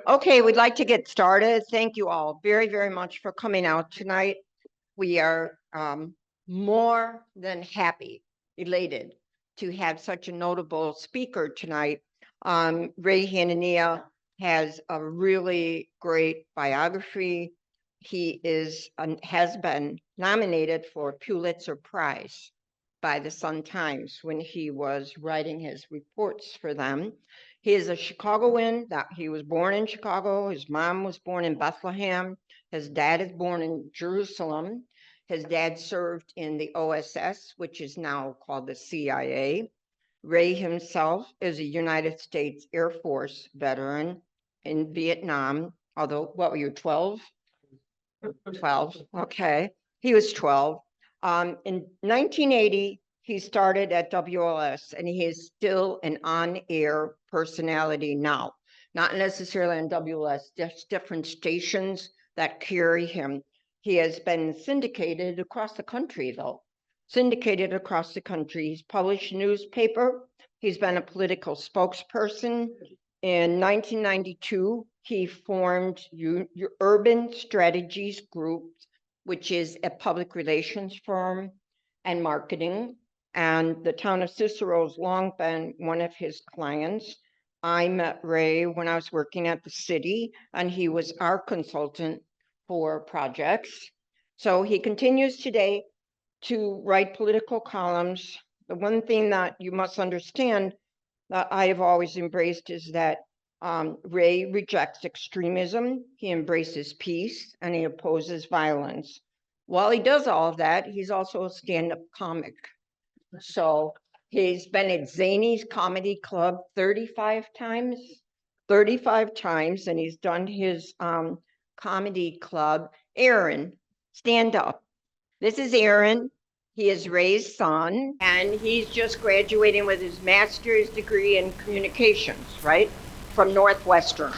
Okay, we'd like to get started. Thank you all very, very much for coming out tonight. We are more than happy, elated to have such a notable speaker tonight. Ray Hanania has a really great biography. He has been nominated for Pulitzer Prize by the Sun-Times when he was writing his reports for them. He is a Chicagoan. That he was born in Chicago. His mom was born in Bethlehem. His dad is born in Jerusalem. His dad served in the OSS, which is now called the CIA. Ray himself is a United States Air Force veteran in Vietnam. Although, what were you, 12? 12, okay. He was 12. In 1980, he started at WLS, and he is still an on-air personality now. Not necessarily on WLS, just different stations that carry him. He has been syndicated across the country, though. Syndicated across the country. He's published newspaper. He's been a political spokesperson. In 1992, he formed Urban Strategies Group, which is a public relations firm and marketing. And the town of Cicero has long been one of his clients. I met Ray when I was working at the city, and he was our consultant for projects. So he continues today to write political columns. The one thing that you must understand that I have always embraced is that Ray rejects extremism, he embraces peace, and he opposes violence. While he does all of that, he's also a stand-up comic. So he's been at Zany's Comedy Club 35 times, and he's done his comedy club. Aaron, stand up. This is Aaron. He is Ray's son, and he's just graduating with his master's degree in communications, right? From Northwestern.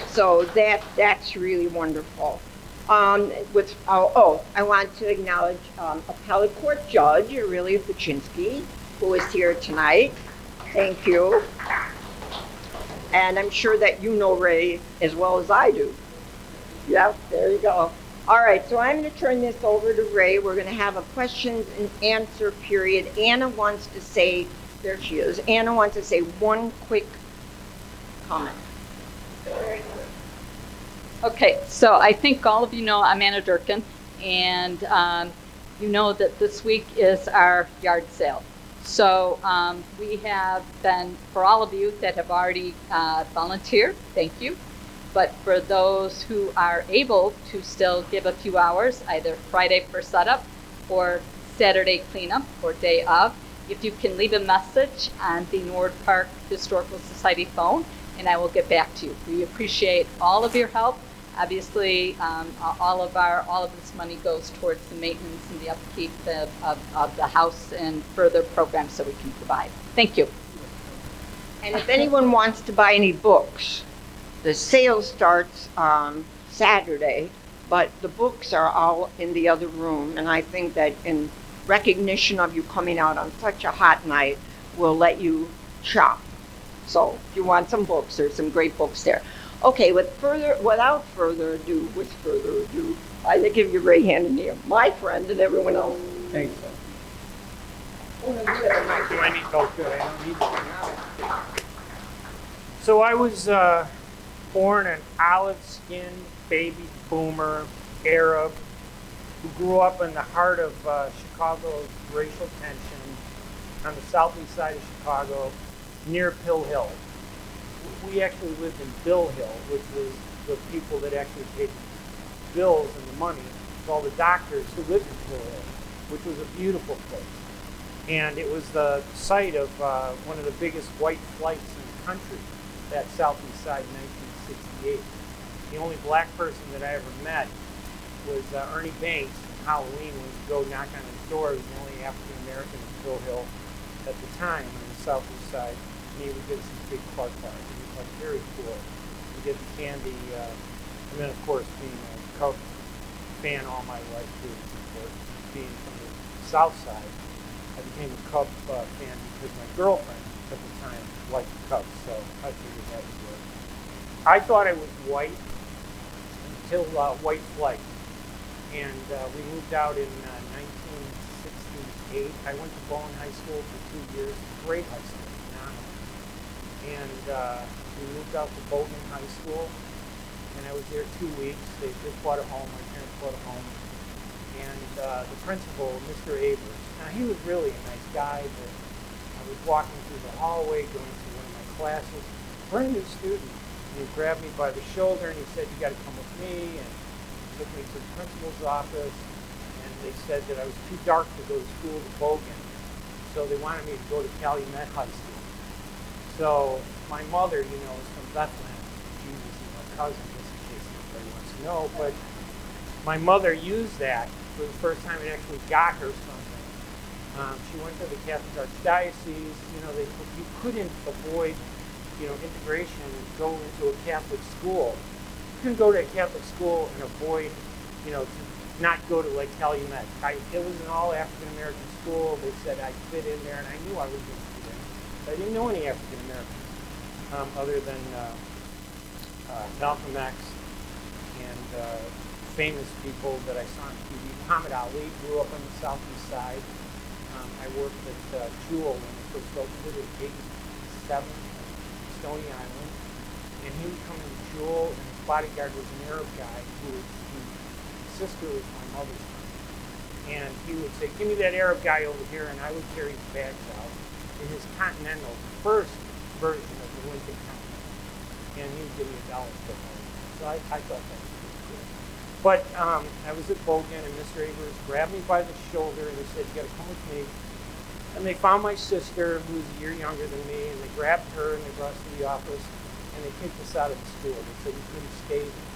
So that's really wonderful. I want to acknowledge appellate court judge Aurelia Puchinsky, who is here tonight. Thank you. And I'm sure that you know Ray as well as I do. Yep, there you go. All right, so I'm going to turn this over to Ray. We're going to have a questions and answer period. Anna wants to say, there she is. Anna wants to say one quick comment. Okay, so I think all of you know I'm Anna Durkin, and you know that this week is our yard sale. So we have been, for all of you that have already volunteered, thank you. But for those who are able to still give a few hours, either Friday for setup or Saturday cleanup or day of, if you can leave a message on the Norwood Park Historical Society phone, and I will get back to you. We appreciate all of your help. Obviously, all of this money goes towards the maintenance and the upkeep of the house and further programs that we can provide. Thank you. And if anyone wants to buy any books, the sale starts Saturday, but the books are all in the other room. And I think that in recognition of you coming out on such a hot night, we'll let you shop. So if you want some books, there's some great books there. Okay, without further ado, I give you Ray Hanania, my friend, and everyone else. Thanks. Do I need both? Good. I don't need both. So I was born an olive-skinned baby boomer Arab who grew up in the heart of Chicago's racial tension on the southeast side of Chicago near Pill Hill. We actually lived in Bill Hill, which was the people that actually paid bills and the money to all the doctors who lived in Pill Hill, which was a beautiful place. And it was the site of one of the biggest white flights in the country, that southeast side in 1968. The only black person that I ever met was Ernie Banks on Halloween when we go knock on his door. He was the only African American in Pill Hill at the time on the southeast side. And he would get some big club cars. It was like very cool. We did the candy, and then of course being a Cub fan all my life too. Of course, being from the south side, I became a Cub fan because my girlfriend at the time liked the I thought I was white until white flight. And we moved out in 1968. I went to Bowen High School for 2 years, great high school, phenomenal. And we moved out to Bogan High School, and I was there 2 weeks. They just bought a home, my parents bought a home. And the principal, Mr. Avers, now he was really a nice guy, but I was walking through the hallway, going to one of my classes, brand new student, and he grabbed me by the shoulder and he said, "You got to come with me," and took me to the principal's office, and they said that I was too dark to go to school to Bogan, so they wanted me to go to Calumet High School. So my mother, is from Bethlehem. Jesus is my cousin, just in case anybody wants to know, but my mother used that for the first time. It actually got her something. She went to the Catholic Archdiocese. You couldn't avoid, integration and go into a Catholic school. You couldn't go to a Catholic school and avoid, to not go to like Calumet. It was an all African American school. They said I'd fit in there, and I knew I was going to fit in. But I didn't know any African Americans other than Malcolm X and famous people that I saw on TV. Muhammad Ali grew up on the southeast side. I worked at Jewel when it first opened it in 87, Stony Island. And he would come into Jewel, and his bodyguard was an Arab guy whose sister was my mother's friend. And he would say, "Give me that Arab guy over here," and I would carry his bags out in his Continental, the first version of the Lincoln Continental. And he would give me $1 for it. So I thought that was pretty cool. But I was at Bogan, and Mr. Avers grabbed me by the shoulder, and he said, "You got to come with me." And they found my sister, who was a year younger than me, and they grabbed her, and they brought us to the office, and they kicked us out of the school. They said we couldn't stay there.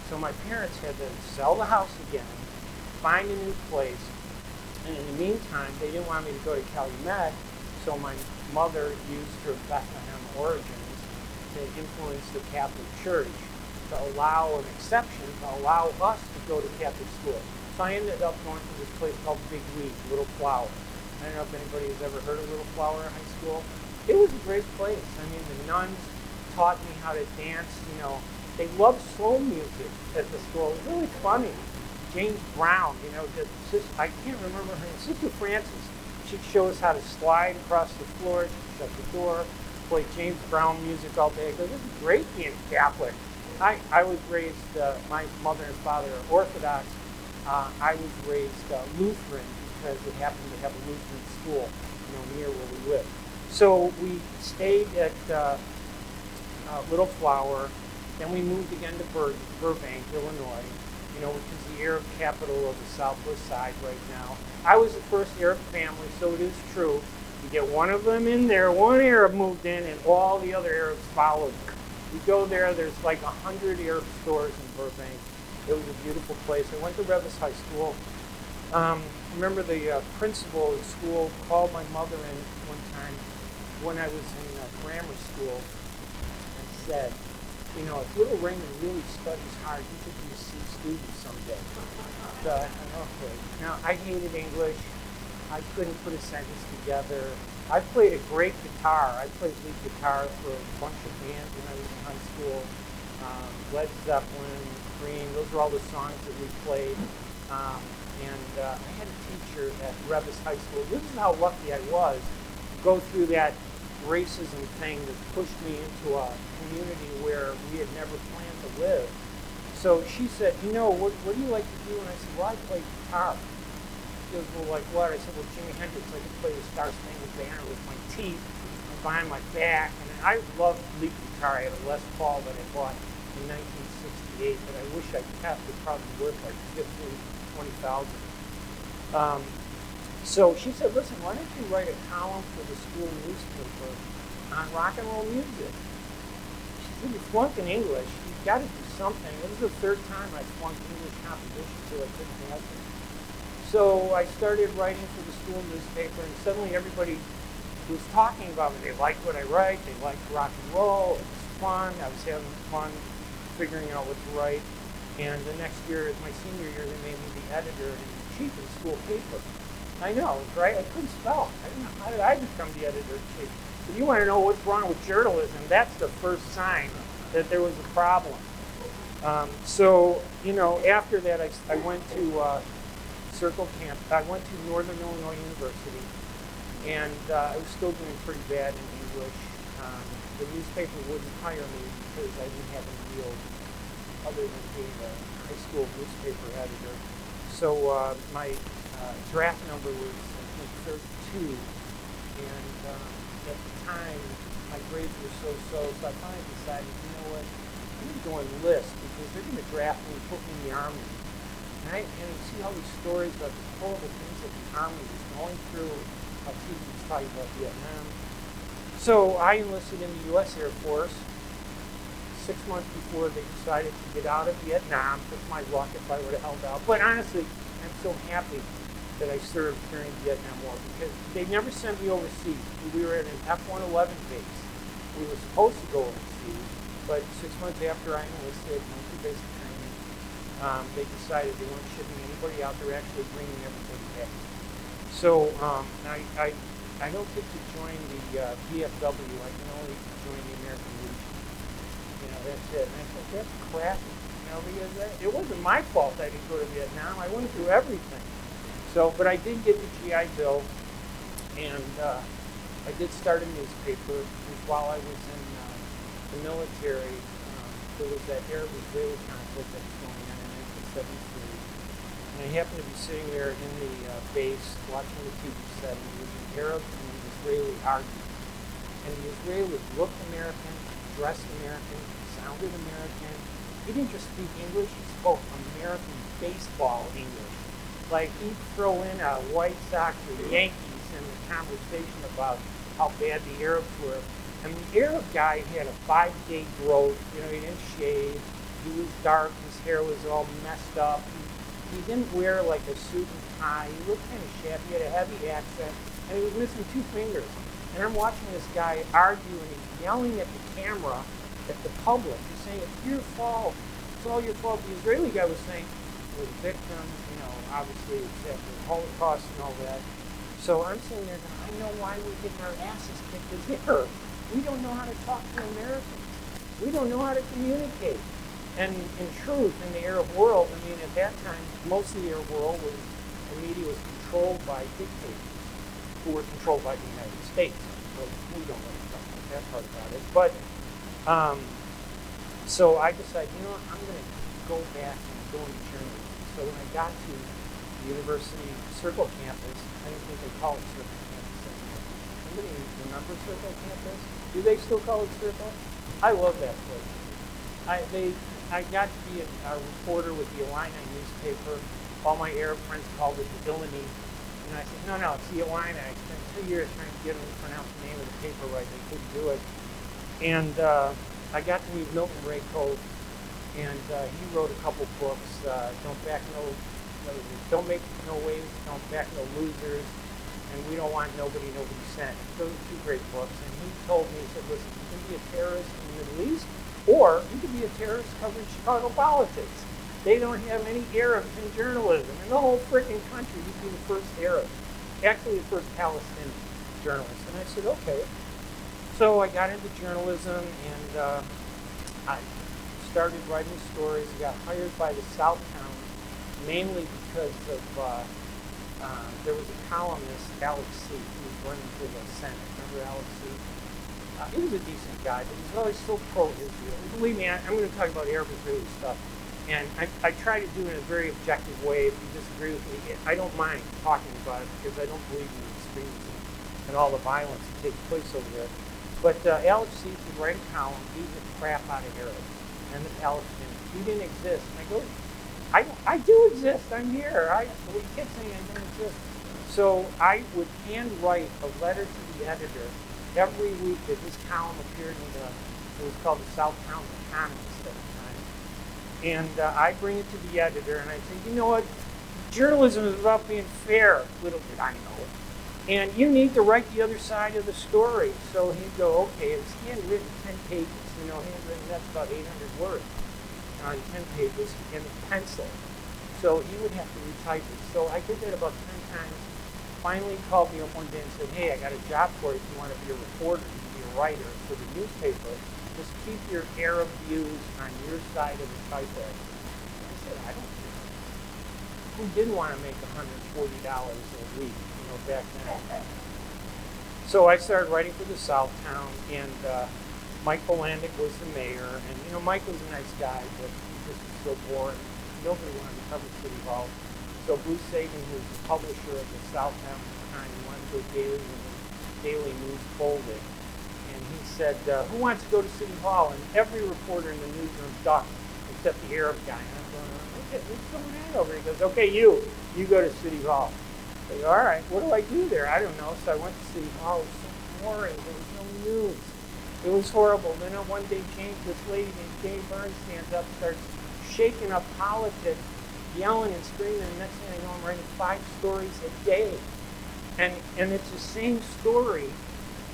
So my parents had to sell the house again, find a new place, and in the meantime, they didn't want me to go to Calumet, so my mother used her Bethlehem origins to influence the Catholic Church to allow an exception, to allow us to go to Catholic school. So I ended up going to this place called Big Weed, Little Flower. I don't know if anybody has ever heard of Little Flower High School. It was a great place. I mean, the nuns taught me how to dance. They loved soul music at the school. It was really funny. James Brown, I can't remember her name. Sister Francis, she'd show us how to slide across the floor. She'd shut the door, play James Brown music all day. I go, "This is great being Catholic." I was raised, my mother and father are Orthodox. I was raised Lutheran because it happened to have a Lutheran school, near where we lived. So we stayed at Little Flower, then we moved again to Burbank, Illinois, which is the Arab capital of the southwest side right now. I was the first Arab family, so it is true. You get one of them in there, one Arab moved in, and all the other Arabs followed. You go there, there's like 100 Arab stores in Burbank. It was a beautiful place. I went to Revis High School. I remember the principal at school called my mother in one time when I was in grammar school and said, "If little Raymond really studies hard, he could be a C student someday." So I thought, okay. Now, I hated English. I couldn't put a sentence together. I played a great guitar. I played lead guitar for a bunch of bands when I was in high school. Led Zeppelin, Cream, those are all the songs that we played. And I had a teacher at Revis High School. This is how lucky I was to go through that racism thing that pushed me into a community where we had never planned to live. So she said, what do you like to do? And I said, well, I play guitar. She goes, well, like what? I said, well, Jimi Hendrix. I could play the Star Spangled Banner with my teeth and behind my back. And I loved lead guitar. I had a Les Paul that I bought in 1968 that I wish I kept. It probably worth like $15,000-$20,000. So she said, listen, why don't you write a column for the school newspaper on rock and roll music? She said, you flunked in English. You've got to do something. It was the third time I flunked English composition, so I couldn't pass it. So I started writing for the school newspaper, and suddenly everybody was talking about me. They liked what I write. They liked rock and roll. It was fun. I was having fun figuring out what to write. And the next year, my senior year, they made me the editor-in-chief of the school paper. I know, right? I couldn't spell. I didn't know, how did I become the editor-in-chief? If you want to know what's wrong with journalism, that's the first sign that there was a problem. So, you know, after that, I went to Circle Camp. I went to Northern Illinois University, and I was still doing pretty bad in English. The newspaper wouldn't hire me because I didn't have any real, other than being a high school newspaper editor. So my draft number was, I think, 32, and at the time, my grades were so-so, so I finally decided, you know what, I'm going to go enlist because they're going to draft me and put me in the Army. And you see all these stories about the horrible things that the Army was going through, how TV was talking about Vietnam. So I enlisted in the U.S. Air Force 6 months before they decided to get out of Vietnam. With my luck if I would have held out. But honestly, I'm so happy that I served during the Vietnam War because they never sent me overseas. We were at an F-111 base. We were supposed to go overseas, but 6 months after I enlisted, went through basic training, they decided they weren't shipping anybody out. They're actually bringing everybody back. So I don't get to join the VFW. I can only join the American Legion. You know, that's it. And I thought, that's crappy. You know, because it wasn't my fault I didn't go to Vietnam. I went through everything. So, but I did get the GI Bill, and I did start a newspaper. And while I was in the military, there was that Arab-Israeli conflict that was going on in 1973. And I happened to be sitting there in the base watching the TV set, and there was an Arab and an Israeli arguing. And the Israeli looked American, dressed American, sounded American. He didn't just speak English, he spoke American baseball English. Like he'd throw in a White Sox or Yankees in the conversation about how bad the Arabs were. And the Arab guy had a 5-day growth, you know, he didn't shave, he was dark, his hair was all messed up. He didn't wear like a suit and tie. He looked kind of shabby. He had a heavy accent, and he was missing 2 fingers. And I'm watching this guy argue, and he's yelling at the camera, at the public. He's saying, "It's your fault. It's all your fault." The Israeli guy was saying, "We're the victims. You know, obviously it's after the Holocaust and all that." So I'm sitting there going, I know why we're getting our asses kicked as Arabs. We don't know how to talk to Americans. We don't know how to communicate. And in truth, in the Arab world, I mean, at that time, most of the Arab world was, the media was controlled by dictators who were controlled by the United States. So we don't really talk about that part about it. But, so I decided, you know what, I'm going to go back and go into journalism. So when I got to the University Circle campus, I don't think they call it Circle campus anymore. Anybody remember Circle campus? Do they still call it Circle? I love that place. I got to be a reporter with the Illini newspaper. All my Arab friends called it the Illini. And I said, no, it's the Illini. I spent 2 years trying to get them to pronounce the name of the paper right. They couldn't do it. And I got to meet Milton Raycove, and he wrote a couple books, Don't Make No Waves, Don't Back No Losers, and We Don't Want Nobody Sent. Those are 2 great books. And he told me, he said, listen, you can be a terrorist in the Middle East, or you could be a terrorist covering Chicago politics. They don't have any Arabs in journalism. In the whole freaking country, you'd be the first Arab. Actually, the first Palestinian journalist. And I said, okay. So I got into journalism, and I started writing stories. I got hired by the South Town, mainly because of, there was a columnist, Alex C., who was running for the Senate. Remember Alex C.? He was a decent guy, but he's always so pro-Israel. Believe me, I'm going to talk about Arab-Israeli stuff, and I try to do it in a very objective way. If you disagree with me, I don't mind talking about it because I don't believe in the extremism and all the violence that takes place over there. But Alex C. would write a column beating the crap out of Arabs and the Palestinians. He didn't exist. And I go, I do exist. I'm here. We kept saying I don't exist. So I would handwrite a letter to the editor every week that this column appeared in it was called the South Town Economist at the time. And I bring it to the editor, and I say, you know what, journalism is about being fair. Little did I know. And you need to write the other side of the story. So he'd go, okay, it was handwritten 10 pages. You know, handwritten, that's about 800 words on 10 pages in pencil. So he would have to retype it. So I did that about 10 times. Finally called me up one day and said, hey, I got a job for you if you want to be a reporter, you can be a writer for the newspaper. Just keep your Arab views on your side of the typewriter. I said, I don't care. Who didn't want to make $140 a week, back then? So I started writing for the Southtown, and Mike Bolandic was the mayor. And, Mike was a nice guy, but he just was so boring. Nobody wanted to cover City Hall. So Bruce Sagan, who was the publisher of the Southtown at the time, wanted to go daily when the Daily News folded. And he said, who wants to go to City Hall? And every reporter in the newsroom ducked, except the Arab guy. And I'm going, okay, what's going on over here? He goes, okay, you go to City Hall. I go, all right, what do I do there? I don't know. So I went to City Hall. It was so boring. There was no news. It was horrible. Then one day, this lady named Jane Burns stands up, starts shaking up politics, yelling and screaming, and next thing I know, I'm writing 5 stories a day. And it's the same story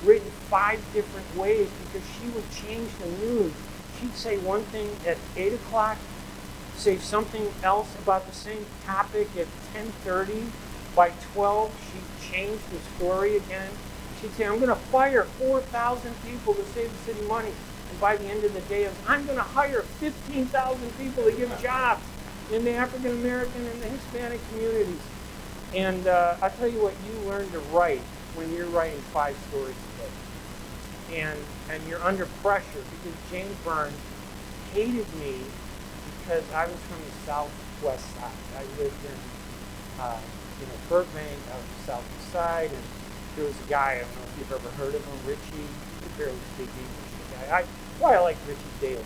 written 5 different ways because she would change the news. She'd say one thing at 8 o'clock, say something else about the same topic at 10:30. By 12, she'd change the story again. She'd say, I'm going to fire 4,000 people to save the city money. And by the end of the day, I'm going to hire 15,000 people to give jobs in the African American and the Hispanic communities. And I'll tell you what, you learn to write when you're writing 5 stories a day. And you're under pressure because Jane Burns hated me because I was from the southwest side. I lived in Burbank, out of the southeast side, and there was a guy, I don't know if you've ever heard of him, Richie. He could barely speak English. The guy. I like Richie Daley.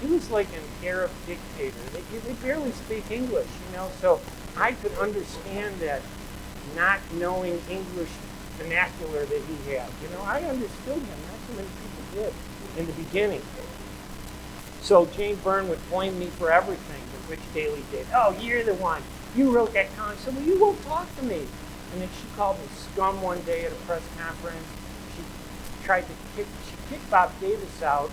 He was like an Arab dictator. They barely speak English, so I could understand that not knowing English vernacular that he had. I understood him. Not so many people did in the beginning. So Jane Byrne would blame me for everything that Rich Daley did. Oh, you're the one. You wrote that column. I said, well, you won't talk to me. And then she called me scum one day at a press conference. She kicked Bob Davis out,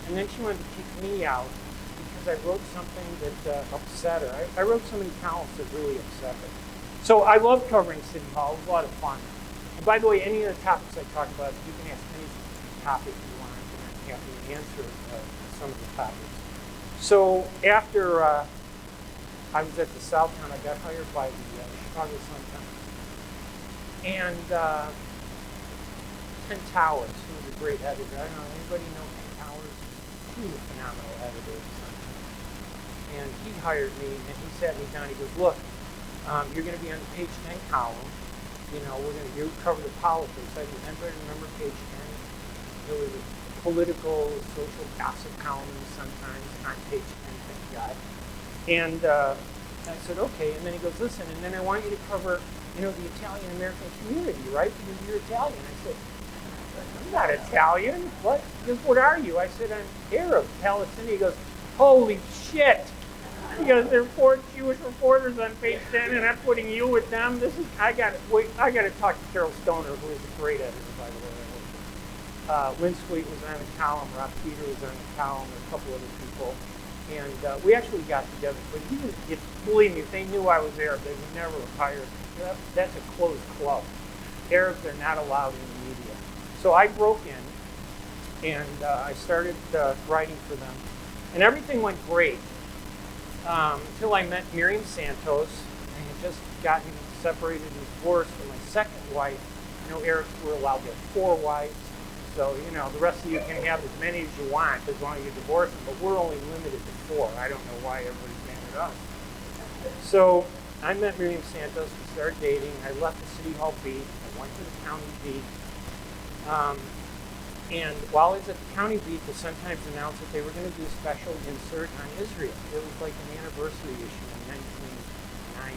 and then she wanted to kick me out because I wrote something that upset her. I wrote so many columns that really upset her. So I love covering City Hall. It was a lot of fun. And by the way, any of the topics I talk about, you can ask any topic you want, and I'm happy to answer some of the topics. So after I was at the Southtown, I got hired by the Chicago Sun-Times. And Ken Towers, who was a great editor. I don't know, anybody know Ken Towers? He was a phenomenal editor at the Sun-Times. And he hired me, and he sat me down. He goes, look, you're going to be on the page 10 column. You cover the politics. I said, anybody remember page 10? There was a political, social gossip column in the Sun-Times on page 10, thank God. And I said, okay. And then he goes, listen, and then I want you to cover, the Italian-American community, right? Because you're Italian. I said, I'm not Italian. What? He goes, what are you? I said, I'm Arab, Palestinian. He goes, holy shit. He goes, there are 4 Jewish reporters on page 10, and I'm putting you with them. I got to talk to Carol Stoner, who is a great editor, by the way. Lynn Sweet was on the column. Rob Peter was on the column. A couple other people. And we actually got together. But believe me, if they knew I was Arab, they would never have hired me. That's a closed club. Arabs are not allowed in the media. So I broke in, and I started writing for them. And everything went great until I met Miriam Santos. I had just gotten separated and divorced from my second wife. Arabs were allowed to have 4 wives. So, the rest of you can have as many as you want as long as you divorce them, but we're only limited to 4. I don't know why everybody's mad at us. So I met Miriam Santos. We started dating. I left the City Hall beat. I went to the county beat. And while I was at the county beat, the Sun-Times announced that they were going to do a special insert on Israel. It was like an anniversary issue in 1990. I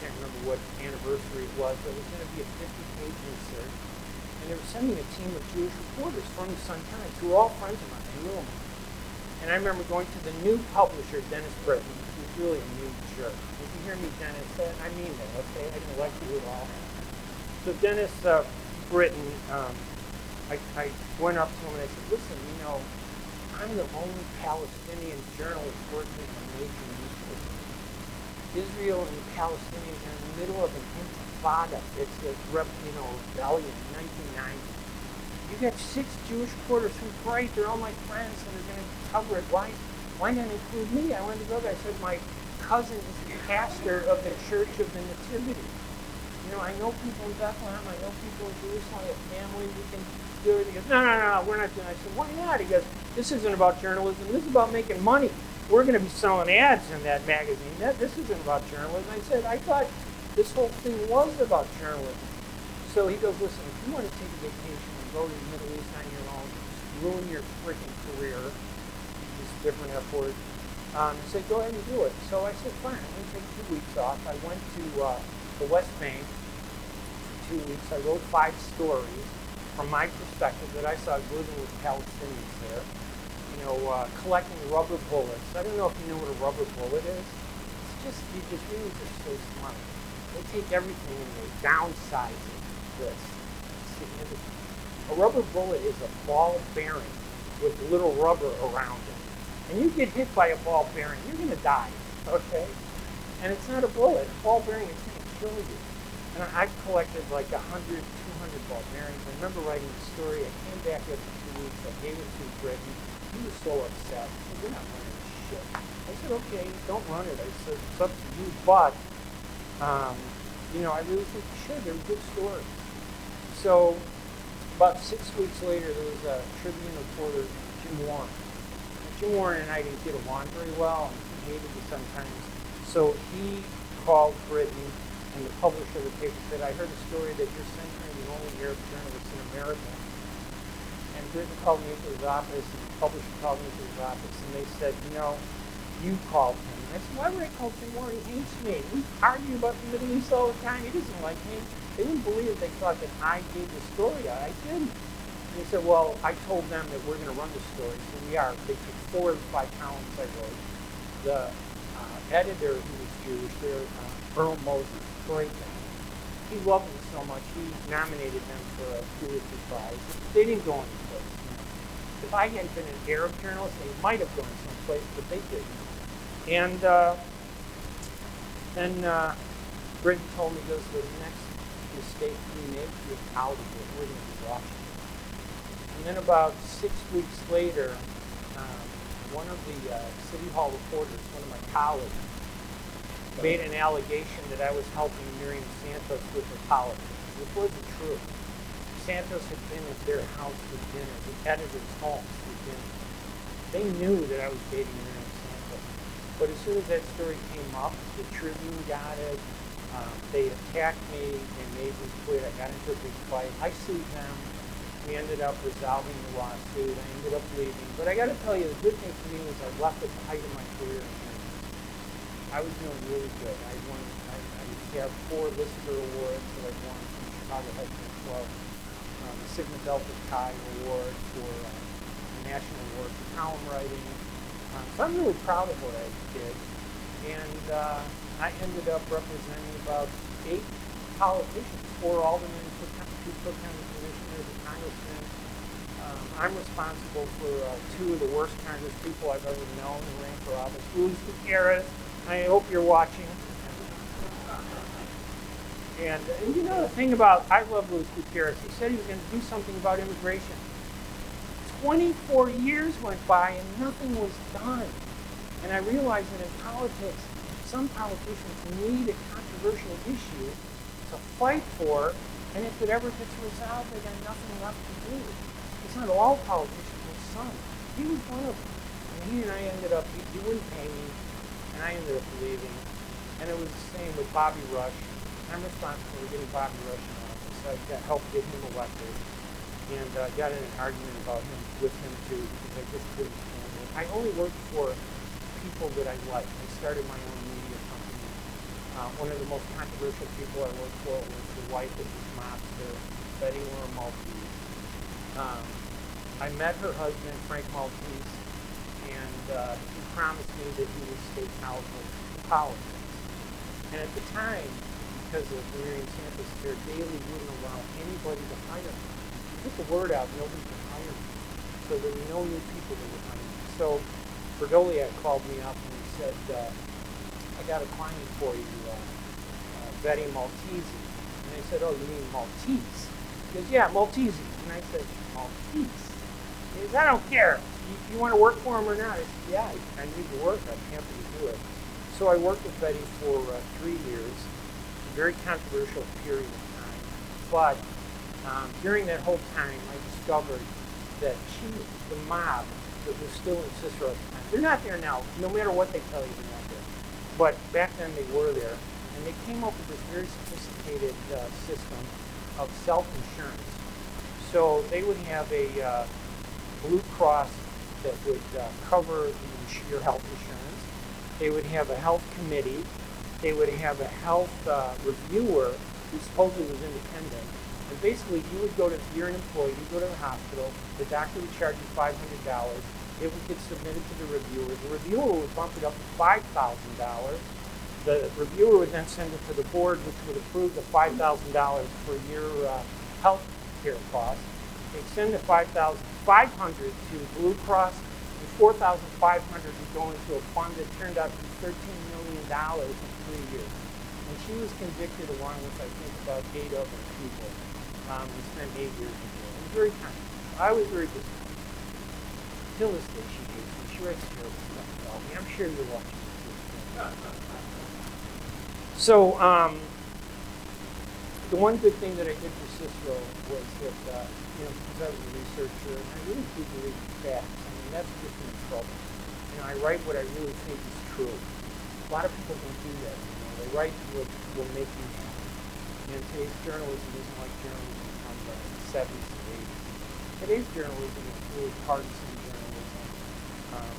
can't remember what anniversary it was, but it was going to be a 50-page insert. And they were sending a team of Jewish reporters from the Sun-Times who were all friends of mine. They knew them. And I remember going to the new publisher, Dennis Britton, who was really a new jerk. If you hear me, Dennis, I mean that, okay? I didn't like you at all. So Dennis Britton, I went up to him and I said, listen, I'm the only Palestinian journalist working in a major newspaper. Israel and the Palestinians are in the middle of an intifada. It's a rebellion in 1990. You got 6 Jewish quarters. Who's great? They're all my friends, and they're going to cover it. Why not include me? I wanted to go there. I said, my cousin is the pastor of the Church of the Nativity. You know, I know people in Bethlehem. I know people in Jerusalem. I have family. We can do it. He goes, no, we're not doing it. I said, why not? He goes, this isn't about journalism. This is about making money. We're going to be selling ads in that magazine. This isn't about journalism. I said, I thought this whole thing was about journalism. So he goes, listen, if you want to take a vacation and go to the Middle East on your own, just ruin your freaking career, use a different F word, he said, go ahead and do it. So I said, fine, I'm going to take 2 weeks off. I went to the West Bank for 2 weeks. I wrote 5 stories from my perspective that I saw living with Palestinians there. You know, collecting rubber bullets. I don't know if you know what a rubber bullet is. It's just, the Israelis are so smart. They take everything and they downsize it. This significant. A rubber bullet is a ball bearing with little rubber around it. And you get hit by a ball bearing, you're going to die, okay? And it's not a bullet. A ball bearing is going to kill you. And I've collected like 100, 200 ball bearings. I remember writing the story. I came back after 2 weeks. I gave it to Britain. He was so upset. He said, we're not running this shit. I said, okay, don't run it. I said, it's up to you. But, you know, I really think you should. They're good stories. So, about 6 weeks later, there was a Tribune reporter, Jim Warren. Jim Warren and I didn't get along very well, and he hated me sometimes. So he called Britain, and the publisher of the paper said, I heard a story that you're censoring the only Arab journalist in America. And Britain called me into his office, and the publisher called me into his office, and they said, you know, you called him. And I said, why would I call Jim Warren? He hates me. We argue about the Middle East all the time. He doesn't like me. They wouldn't believe it. They thought that I gave the story out. I didn't. And he said, well, I told them that we're going to run the story. So we are. They took 4 of the 5 columns I wrote. The editor, who was Jewish, Earl Moses, great guy. He loved me so much, he nominated them for a Pulitzer Prize. They didn't go anyplace. You know. If I hadn't been an Arab journalist, they might have gone someplace, but they didn't. And then Britain told me, goes, the next mistake we make, you're out of it. We're going to be watching. And then about 6 weeks later, one of the City Hall reporters, one of my colleagues, made an allegation that I was helping Miriam Santos with her politics, which wasn't true. Santos had been at their house for dinner, the editor's home for dinner. They knew that I was dating Miriam Santos. But as soon as that story came up, the Tribune got it. They attacked me. They made me quit. I got into a big fight. I sued them. We ended up resolving the lawsuit. I ended up leaving. But I got to tell you, the good thing for me was I left at the height of my career in journalism. I was doing really good. I have 4 Lister Awards that I've won from the Chicago Hiking Club, the Sigma Delta Chi Award for the National Award for column writing. So I'm really proud of what I did. And I ended up representing about 8 politicians, 4 aldermen, 2 Cook County commissioners, a congressman. I'm responsible for 2 of the worst Congress people I've ever known who ran for office. Luis Gutierrez, I hope you're watching. And you know the thing about, I love Luis Gutierrez. He said he was going to do something about immigration. 24 years went by and nothing was done. And I realized that in politics, some politicians need a controversial issue to fight for, and if it ever gets resolved, they got nothing left to do. It's not all politicians, but some. He was one of them. And he and I ended up, he wouldn't pay me, and I ended up leaving. And it was the same with Bobby Rush. I'm responsible for getting Bobby Rush in office. I helped get him elected, and got in an argument about him with him too, because I just couldn't stand it. I only worked for people that I liked. I started my own media company. One of the most controversial people I worked for was the wife of this mobster, Betty Laura Maltese. I met her husband, Frank Maltese, and he promised me that he would stay out of politics. And at the time, because of Miriam Santos, their daily wouldn't allow anybody to hire me. Put the word out, nobody could hire me. So there were no new people that would hire me. So Berdoliak called me up and he said, I got a client for you, Betty Maltese. And I said, oh, you mean Maltese? He goes, yeah, Maltese. And I said, oh, geez. He says, I don't care. You want to work for him or not? I said, yeah, I need to work. I'm happy to do it. So I worked with Betty for 3 years, a very controversial period of time. But during that whole time, I discovered that the mob that was still in Cicero at the time, they're not there now. No matter what they tell you, they're not there. But back then they were there. And they came up with this very sophisticated system of self-insurance. So they would have a Blue Cross that would cover your health insurance. They would have a health committee. They would have a health reviewer who supposedly was independent. And basically, you would go to, you're an employee, you go to the hospital, the doctor would charge you $500. It would get submitted to the reviewer. The reviewer would bump it up to $5,000. The reviewer would then send it to the board, which would approve the $5,000 for your health care costs. They'd send the $5,500 to Blue Cross, and $4,500 would go into a fund that turned out to be $13 million in 3 years. And she was convicted along with, I think, about 8 other people, and spent 8 years in jail. It was very kind. I was very disappointed. Till this day, she hates me. She writes terrible stuff about me. I'm sure you're watching this. So, the one good thing that I did for Cicero was that, because I was a researcher, and I really do believe in facts. I mean, that's just in trouble. I write what I really think is true. A lot of people don't do that. They write what will make you happy. And today's journalism isn't like journalism from the 70s and 80s. Today's journalism is really partisan journalism.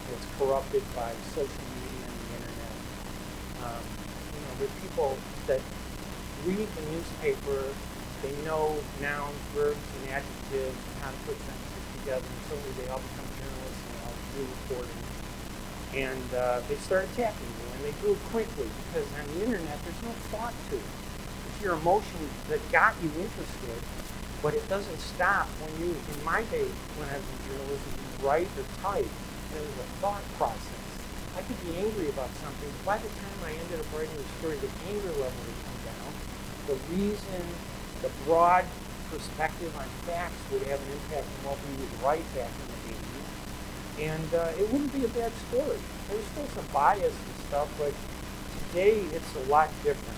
It's corrupted by social media and the internet. There are people that read the newspaper, they know nouns, verbs, and adjectives, and how to put sentences together, and suddenly they all become journalists and they all do reporting. And they start attacking you, and they do it quickly, because on the internet there's no thought to it. It's your emotions that got you interested, but it doesn't stop when you, in my day when I was in journalism, you write or type, and it was a thought process. I could be angry about something, but by the time I ended up writing the story, the anger level would come down. The reason, the broad perspective on facts would have an impact on what we would write back in the 80s. And it wouldn't be a bad story. There was still some bias and stuff, but today it's a lot different.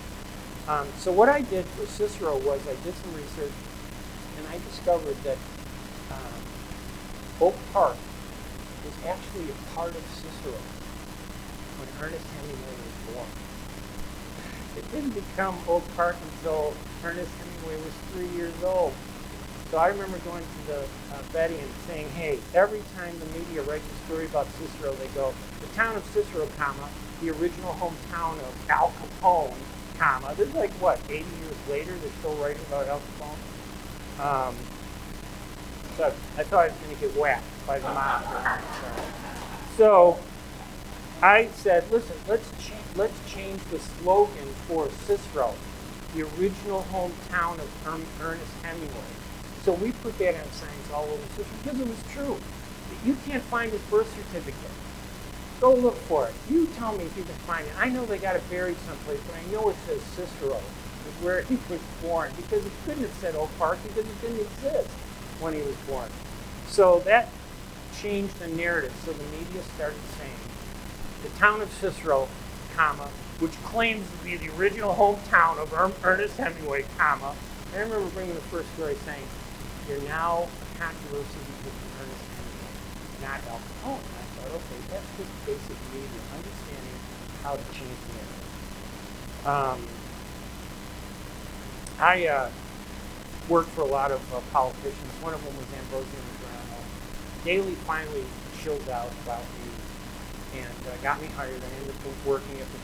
So what I did for Cicero was I did some research, and I discovered that Oak Park was actually a part of Cicero when Ernest Hemingway was born. It didn't become Oak Park until Ernest Hemingway was 3 years old. So I remember going to the Betty and saying, hey, every time the media writes a story about Cicero, they go, the town of Cicero, comma, the original hometown of Al Capone, comma. This is like, what, 80 years later, they're still writing about Al Capone? So I thought I was going to get whacked by the mob. So I said, listen, let's change the slogan for Cicero, the original hometown of Ernest Hemingway. So we put that on signs all over Cicero because it was true. You can't find his birth certificate. Go look for it. You tell me if you can find it. I know they got it buried someplace, but I know it says Cicero is where he was born, because it couldn't have said Oak Park because it didn't exist when he was born. So that changed the narrative. So the media started saying, the town of Cicero, comma, which claims to be the original hometown of Ernest Hemingway, comma. And I remember bringing the first story saying, you're now a controversy because of Ernest Hemingway, not Al Capone. And I thought, okay, that's just basic media, understanding how to change the narrative. I worked for a lot of politicians. One of them was Ambrosio Madrano. Daley finally chilled out about me and got me hired. I ended up working at the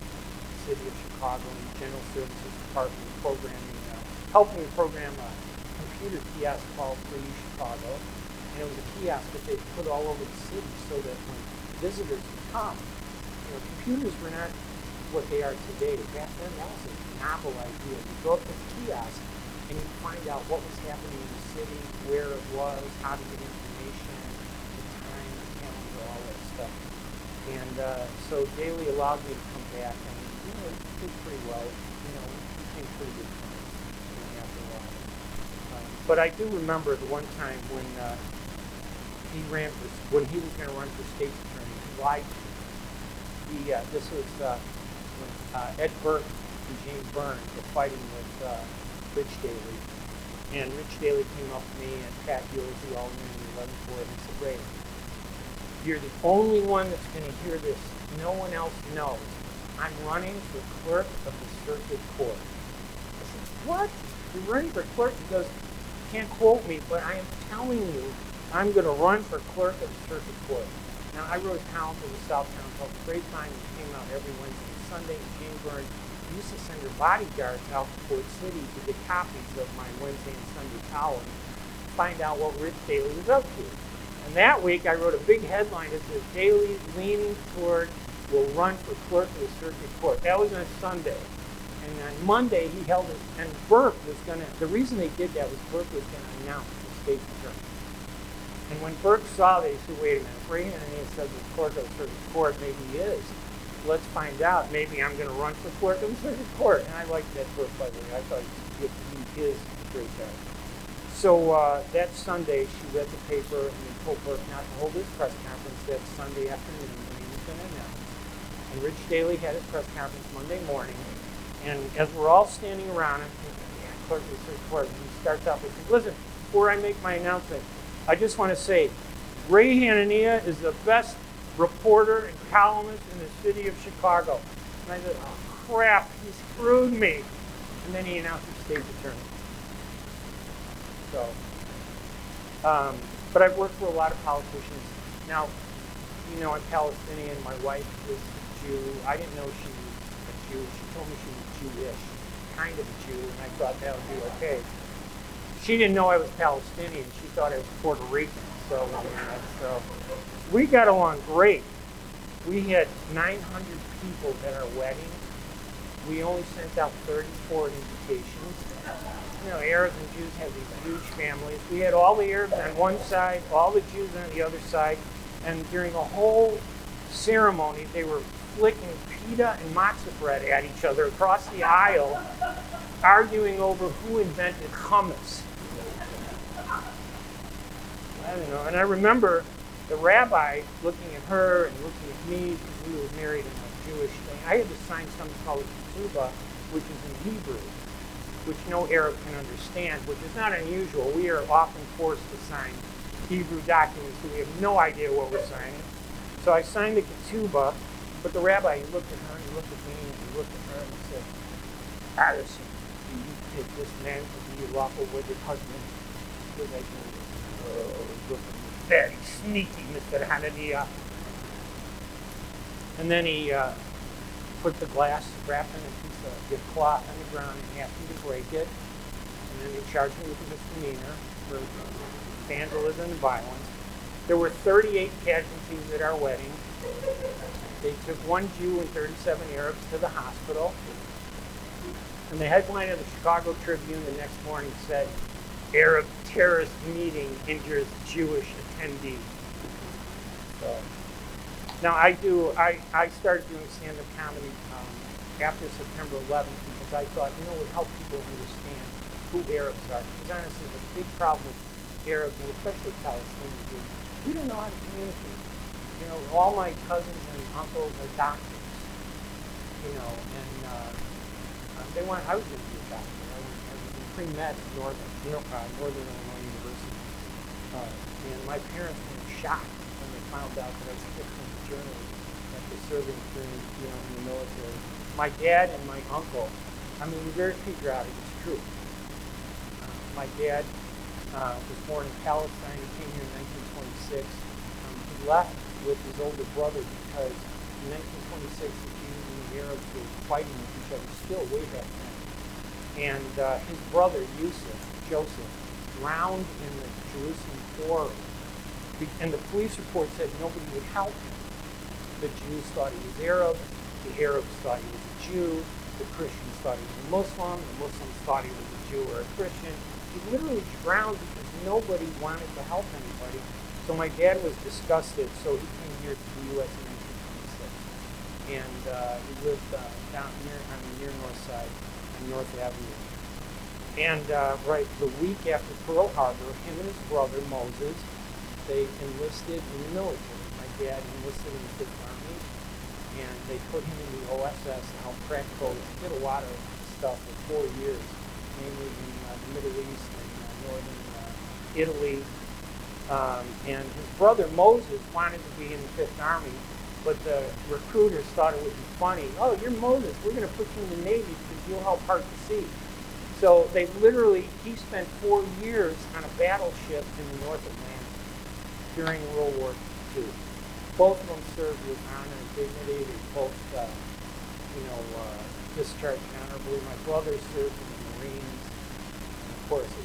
city of Chicago in the General Services Department, programming, helping program a computer kiosk called Free Chicago. And it was a kiosk that they put all over the city so that when visitors would come, computers were not what they are today. Back then, that was a novel idea. You go up to the kiosk and you find out what was happening in the city, where it was, how to get information, the time, the calendar, all that stuff. And so Daley allowed me to come back, and it did pretty well. We became pretty good friends after a while. But I do remember the one time when when he was going to run for state's attorney, he lied to me. This was when Ed Burke and James Byrne were fighting with Rich Daley. And Rich Daley came up to me and Pat Hewlett, who all knew in 11-4, and he said, Ray, you're the only one that's going to hear this. No one else knows. I'm running for clerk of the circuit court. I said, what? You're running for clerk? He goes, you can't quote me, but I am telling you I'm going to run for clerk of the circuit court. Now, I wrote a column for the Southtown called Grapevine, which came out every Wednesday and Sunday. And Jane Byrne used to send her bodyguards out to Fort City to get copies of my Wednesday and Sunday column, find out what Rich Daley was up to. And that week, I wrote a big headline that says, Daley leaning toward will run for clerk of the circuit court. That was on Sunday. And on Monday, he held it, and Burke was going to, the reason they did that was Burke was going to announce the state's attorney. And when Burke saw that, he said, wait a minute, Ray Hanania says the clerk of the circuit court, maybe he is. Let's find out. Maybe I'm going to run for clerk of the circuit court. And I liked that Burke, by the way. I thought he is a great guy. So that Sunday, she read the paper and told Burke not to hold his press conference that Sunday afternoon when he was going to announce. And Rich Daley had his press conference Monday morning. And as we're all standing around, I'm thinking, yeah, clerk of the circuit court. And he starts out with, listen, before I make my announcement, I just want to say, Ray Hanania is the best reporter and columnist in the city of Chicago. And I said, oh crap, he screwed me. And then he announced the state's attorney. So, but I've worked for a lot of politicians. Now, you know, I'm Palestinian. My wife is Jew. I didn't know she was a Jew. She told me she was Jewish, kind of a Jew, and I thought that would be okay. She didn't know I was Palestinian. She thought I was Puerto Rican. So, we got along great. We had 900 people at our wedding. We only sent out 34 invitations. You know, Arabs and Jews have these huge families. We had all the Arabs on one side, all the Jews on the other side, and during the whole ceremony, they were flicking pita and matzah bread at each other across the aisle, arguing over who invented hummus. I don't know. And I remember the rabbi looking at her and looking at me because we were married in a Jewish thing. I had to sign something called a ketubah, which is in Hebrew, which no Arab can understand, which is not unusual. We are often forced to sign Hebrew documents, so we have no idea what we're signing. So I signed the ketubah, but the rabbi, he looked at her, and he looked at me, and he looked at her, and he said, Addison, do you take this man to be your lawful wedded husband? What did I do? Look very sneaky, Mr. Hanania. And then he put the glass wrapped in a piece of cloth on the ground and asked me to break it. And then they charged me with a misdemeanor for vandalism and violence. There were 38 casualties at our wedding. They took 1 Jew and 37 Arabs to the hospital. And the headline of the Chicago Tribune the next morning said, Arab terrorist meeting injures Jewish attendee. So, now I started doing stand-up comedy after September 11th because I thought, you know, it would help people understand who Arabs are. Because honestly, the big problem with Arabs, and especially Palestinians, is we don't know how to communicate. You know, all my cousins and uncles are doctors. You know, and I was going to be a doctor. I was in pre-med at Northern Illinois University. And my parents were shocked when they found out that I was fixing journalism after serving during, you know, in the military. My dad and my uncle, I mean, we're very patriotic, it's true. My dad was born in Palestine. He came here in 1926. He left with his older brother because in 1926 the Jews and the Arabs were fighting with each other still way back then. And his brother, Joseph, drowned in the Jerusalem quarry. And the police report said nobody would help him. The Jews thought he was Arab, the Arabs thought he was a Jew, the Christians thought he was a Muslim, the Muslims thought he was a Jew or a Christian. He literally drowned because nobody wanted to help anybody. So my dad was disgusted, so he came here to the U.S. in 1926. And he lived down here on the near north side on North Avenue. And right the week after Pearl Harbor, him and his brother Moses, they enlisted in the military. My dad enlisted in the Fifth Army, and they put him in the OSS to help crack codes. He did a lot of stuff for 4 years, mainly in the Middle East and northern Italy. And his brother Moses wanted to be in the Fifth Army, but the recruiters thought it would be funny. Oh, you're Moses. We're going to put you in the Navy because you'll help part the sea. So they literally, he spent 4 years on a battleship in the North Atlantic during World War II. Both of them served with honor and dignity. They both, discharged honorably. My brother served in the Marines, and of course, I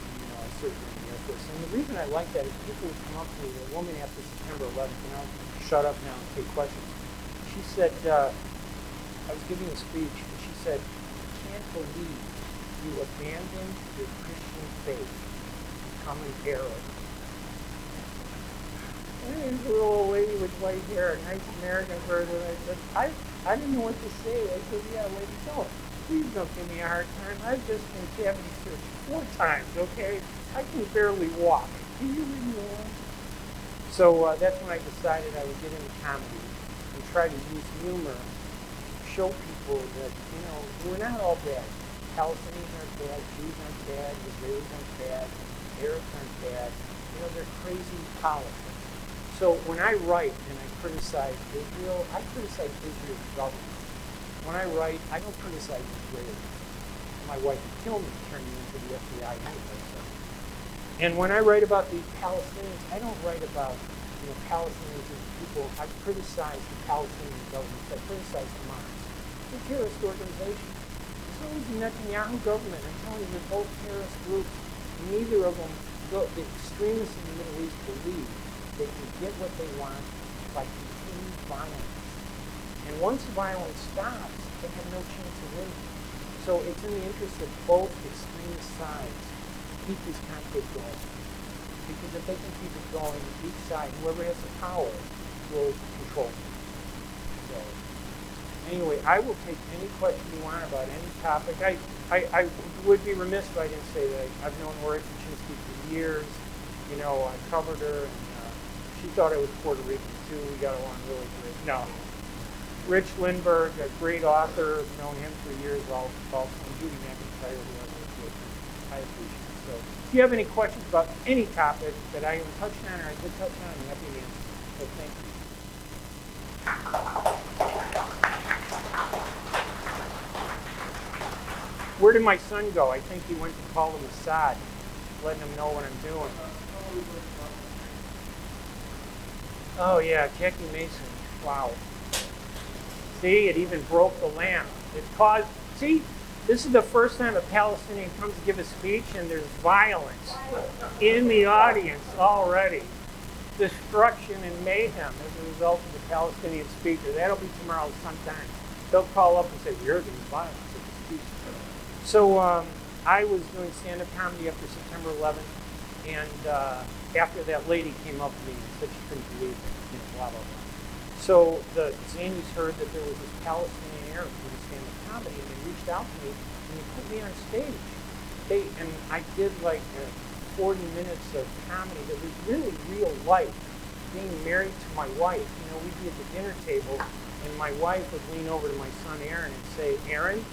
served in the Air Force. And the reason I like that is people would come up to me, a woman after September 11th, and I'll shut up now and take questions. She said, I was giving a speech, and she said, I can't believe you abandoned your Christian faith to become an Arab. And there's a little old lady with white hair, a nice American person. I said, I didn't know what to say. I said, yeah, lady, please don't give me a hard time. I've just been cavity searched 4 times, okay? I can barely walk. Can you leave me alone? So that's when I decided I would get into comedy and try to use humor to show people that, we're not all bad. Palestinians aren't bad, Jews aren't bad, Israelis aren't bad, Arabs aren't bad. They're crazy politics. So when I write and I criticize Israel, I criticize Israel's government. When I write, I don't criticize Israelis. My wife would kill me, turn me into the FBI anyway. So. And when I write about the Palestinians, I don't write about Palestinians as people. I criticize the Palestinian government. I criticize Hamas. They're a terrorist organization. So is the Netanyahu government. I'm telling you, they're both terrorist groups. Neither of them, the extremists in the Middle East believe they can get what they want by continued violence. And once the violence stops, they have no chance of winning. So it's in the interest of both extremist sides to keep this conflict going. Because if they can keep it going, each side, whoever has the power, will control it. So anyway, I will take any question you want about any topic. I would be remiss if I didn't say that I've known Lori Kaczynski for years. I covered her, and she thought I was Puerto Rican too. We got along really great. No. Rich Lindbergh, a great author, I've known him for years, also Judy McIntyre, who I worked with. I appreciate it. So if you have any questions about any topic that I even touched on or I did touch on, I'm happy to answer. So thank you. Where did my son go? I think he went to call him Assad, letting him know what I'm doing. Oh yeah, Jackie Mason. Wow. See, it even broke the lamp. It caused, see, this is the first time a Palestinian comes to give a speech and there's violence in the audience already. Destruction and mayhem as a result of the Palestinian speaker. That'll be tomorrow sometime. They'll call up and say, we heard there was violence at the speech. So I was doing stand-up comedy after September 11th, and after that lady came up to me and said she couldn't believe it, blah, blah, blah. So the Zanies heard that there was this Palestinian Arab doing stand-up comedy, and they reached out to me, and they put me on stage. And I did like 40 minutes of comedy that was really real life, being married to my wife. We'd be at the dinner table, and my wife would lean over to my son Aaron and say, Aaron,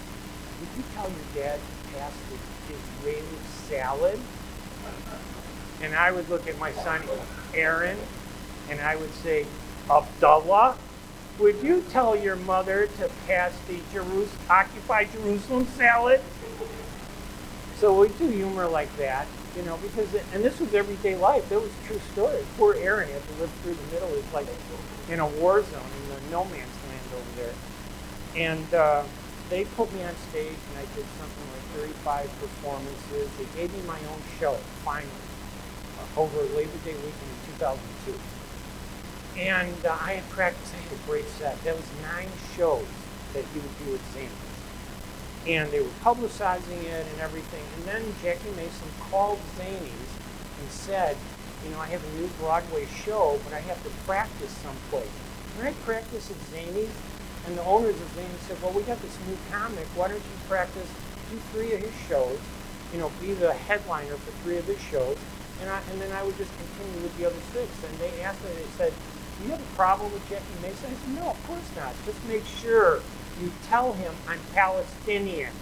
did you tell your dad to pass the Israeli salad? And I would look at my son Aaron, and I would say, Abdullah, would you tell your mother to pass the occupied Jerusalem salad? So we do humor like that, because, and this was everyday life. That was a true story. Poor Aaron had to live through the middle. It's like in a war zone in the no man's land over there. And they put me on stage, and I did something like 35 performances. They gave me my own show, finally, over Labor Day weekend in 2002. And I had practiced. I had a great set. That was 9 shows that he would do at Zanies. And they were publicizing it and everything. And then Jackie Mason called Zanies and said, I have a new Broadway show, but I have to practice someplace. Can I practice at Zanies? And the owners of Zanies said, well, we got this new comic. Why don't you practice 2-3 of his shows? be the headliner for 3 of his shows, and then I would just continue with the other 6. And they asked me, they said, do you have a problem with Jackie Mason? I said, no, of course not. Just make sure you tell him I'm Palestinian.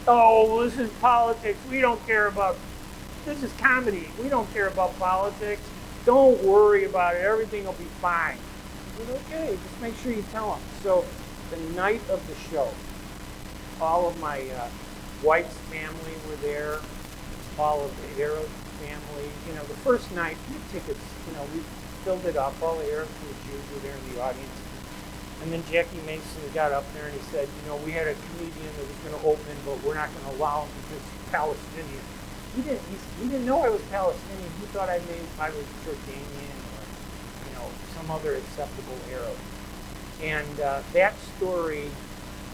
Oh, this is politics. We don't care about, this is comedy. We don't care about politics. Don't worry about it. Everything will be fine. I said, okay, just make sure you tell him. So the night of the show, all of my wife's family were there, all of the Arab family. The first night, the tickets, we filled it up. All the Arabs and the Jews were there in the audience. And then Jackie Mason got up there and he said, we had a comedian that was going to open, but we're not going to allow him because he's Palestinian. He didn't know I was Palestinian. He thought I was Jordanian or, some other acceptable Arab. And that story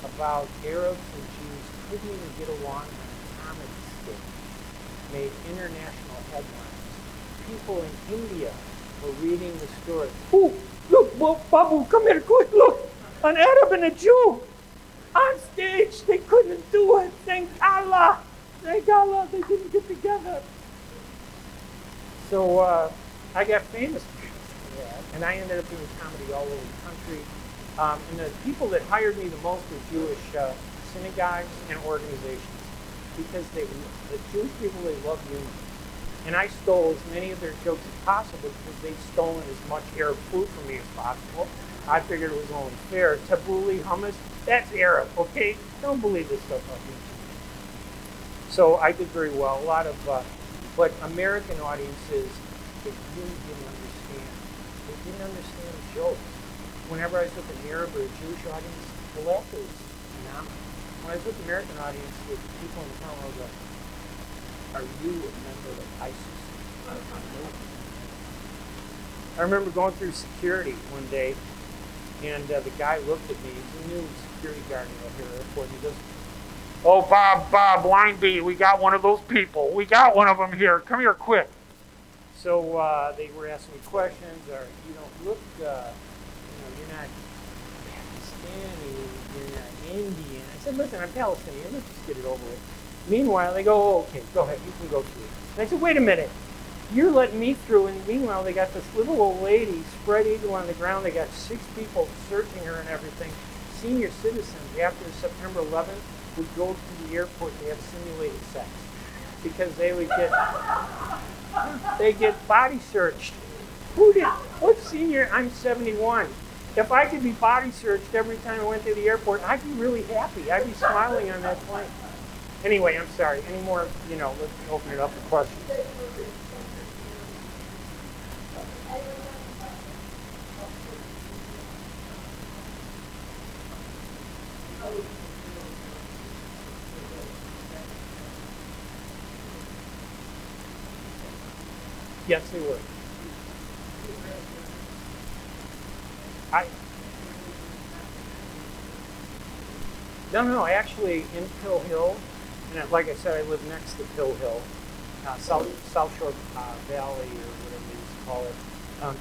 about Arabs and Jews couldn't even get along on a comedy stage made international headlines. People in India were reading the story. Ooh, look, Babu, come here, quick, look. An Arab and a Jew on stage. They couldn't do it. Thank Allah. Thank Allah, they didn't get together. So I got famous for that, and I ended up doing comedy all over the country. And the people that hired me the most were Jewish synagogues and organizations, because the Jewish people, they love humor. And I stole as many of their jokes as possible because they'd stolen as much Arab food from me as possible. I figured it was only fair. Tabbouleh, hummus, that's Arab, okay? Don't believe this stuff about me. So I did very well. A lot of, but American audiences, they really didn't understand. They didn't understand the jokes. Whenever I was with an Arab or a Jewish audience, the laughter was phenomenal. When I was with the American audience, with people in the town, I was like, are you a member of ISIS? I remember going through security one day, and the guy looked at me. He's a new security guard in O'Hare Airport, and he goes, oh, Bob, Line B, we got one of those people. We got one of them here. Come here quick. So they were asking me questions, or you don't look, you're not Pakistani, you're not Indian. I said, listen, I'm Palestinian. Let's just get it over with. Meanwhile, they go, oh, okay, go ahead, you can go through. And I said, wait a minute. You're letting me through, and meanwhile, they got this little old lady spread eagle on the ground. They got 6 people searching her and everything. Senior citizens, after September 11th, would go to the airport to have simulated sex because they would get body searched. What senior? I'm 71. If I could be body searched every time I went to the airport, I'd be really happy. I'd be smiling on that plane. Anyway, I'm sorry. Any more, let's open it up for questions. Yes, they were. No, actually in Pill Hill, and like I said, I live next to Pill Hill, South Shore Valley, or whatever they used to call it. The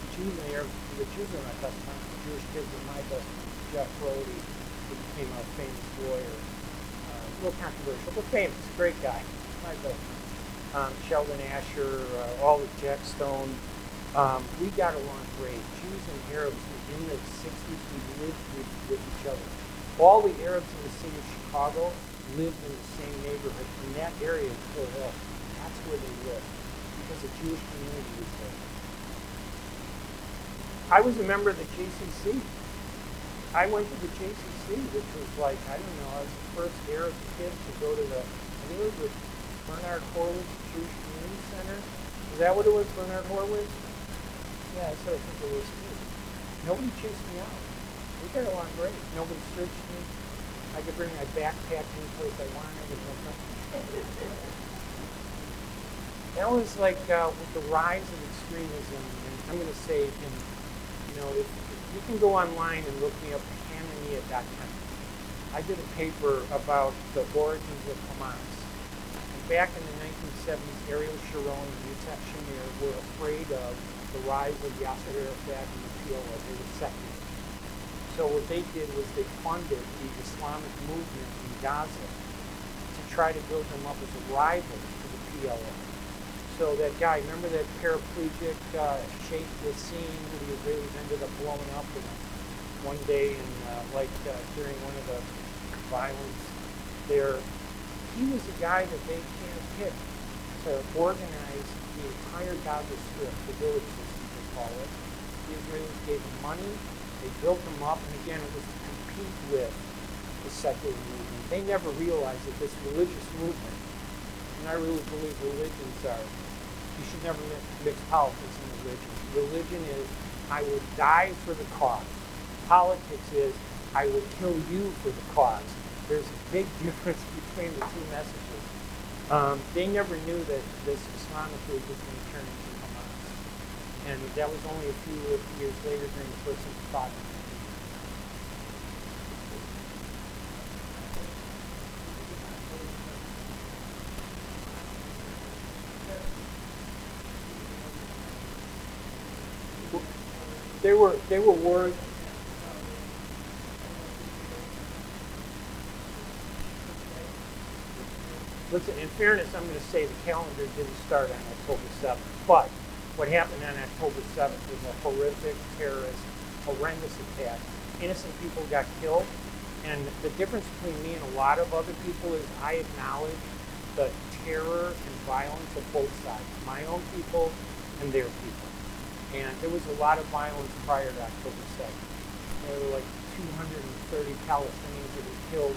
Jews are my best friends. The Jewish kids are my best. Jeff Brody, who became a famous lawyer, a little controversial, but famous, great guy, my best. Sheldon Asher, all the Jack Stone. We got along great. Jews and Arabs in the 60s, we lived with each other. All the Arabs in the city of Chicago lived in the same neighborhood. In that area of Pill Hill, that's where they lived, because the Jewish community was there. I was a member of the JCC. I went to the JCC, which was like, I don't know, I was the first Arab kid to go to I think it was with Bernard Horowitz Jewish Community Center. Is that what it was, Bernard Horowitz? Yeah, that's what I think it was too. Nobody chased me out. We got along great. Nobody searched me. I could bring my backpack any place I wanted. That was like with the rise of extremism, and I'm going to say, if you can go online and look me up at Hanania.com. I did a paper about the origins of Hamas. And back in the 1970s, Ariel Sharon and Yitzhak Shamir were afraid of the rise of Yasser Arafat and the PLO. They were secular. So what they did was they funded the Islamic movement in Gaza to try to build them up as a rival to the PLO. So that guy, remember that paraplegic Sheikh Wasim, who the Israelis ended up blowing up one day and during one of the violence there, he was the guy that they handpicked to organize the entire Gaza Strip, the village system they call it. The Israelis gave them money, they built them up, and again it was to compete with the secular movement. They never realized that this religious movement, and I really believe religions are, you should never mix politics and religion. Religion is, I will die for the cause. Politics is, I will kill you for the cause. There's a big difference between the two messages. They never knew that this Islamic League was going to turn into Hamas. And that was only a few years later during the First Intifada. They were worried. Listen, in fairness, I'm going to say the calendar didn't start on October 7th, but what happened on October 7th was a horrific terrorist, horrendous attack. Innocent people got killed, and the difference between me and a lot of other people is I acknowledge the terror and violence of both sides, my own people and their people. And there was a lot of violence prior to October 7th. There were like 230 Palestinians that were killed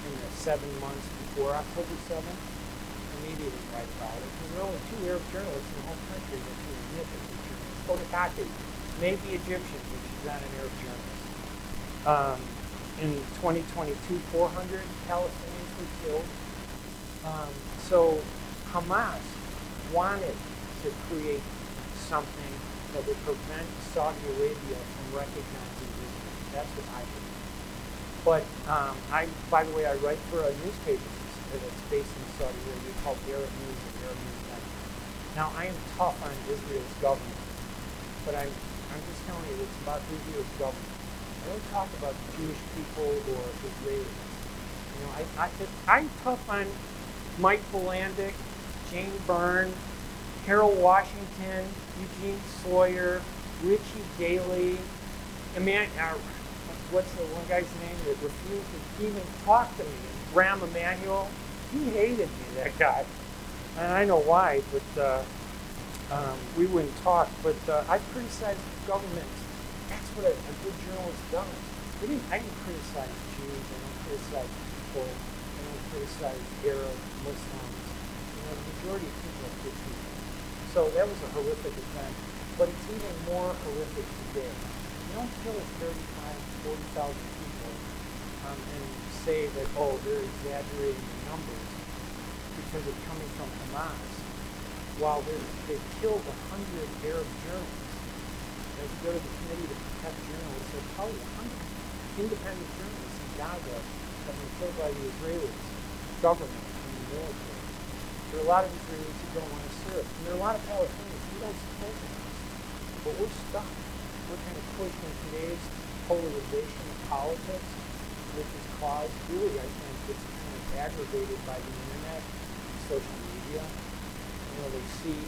in the 7 months before October 7th. The media didn't write about it. There were only 2 Arab journalists in the whole country that could admit that they were journalists. Photocopy, maybe Egyptian, but she's not an Arab journalist. In 2022, 400 Palestinians were killed. So Hamas wanted to create something that would prevent Saudi Arabia from recognizing Israel. That's what I believe. But by the way, I write for a newspaper that's based in Saudi Arabia called Arab News and Arab News. Now, I am tough on Israel's government, but I'm just telling you it's about Israel's government. I don't talk about Jewish people or Israelis. You know, I'm tough on Mike Volandic, Jane Byrne, Harold Washington, Eugene Sawyer, Richie Daley, what's the one guy's name that refused to even talk to me? Rahm Emanuel. He hated me, that guy. And I know why, but we wouldn't talk. But I criticized government. That's what a good journalist does. I didn't criticize Jews. I don't criticize people. I don't criticize Arab Muslims. You know, the majority of people are good people. So that was a horrific event. But it's even more horrific today. You don't kill 40,000 people and say that, oh, they're exaggerating the numbers because it's coming from Hamas, while they've killed 100 Arab journalists. If you go to the Committee to Protect Journalists, they'll tell you 100 independent journalists in Gaza have been killed by the Israelis, government, and the military. There are a lot of Israelis who don't want to serve, and there are a lot of Palestinians who don't support them. But we're stuck. We're kind of pushed in today's polarization of politics, which is caused, really, I think, it's kind of aggravated by the internet and social media. You know, they see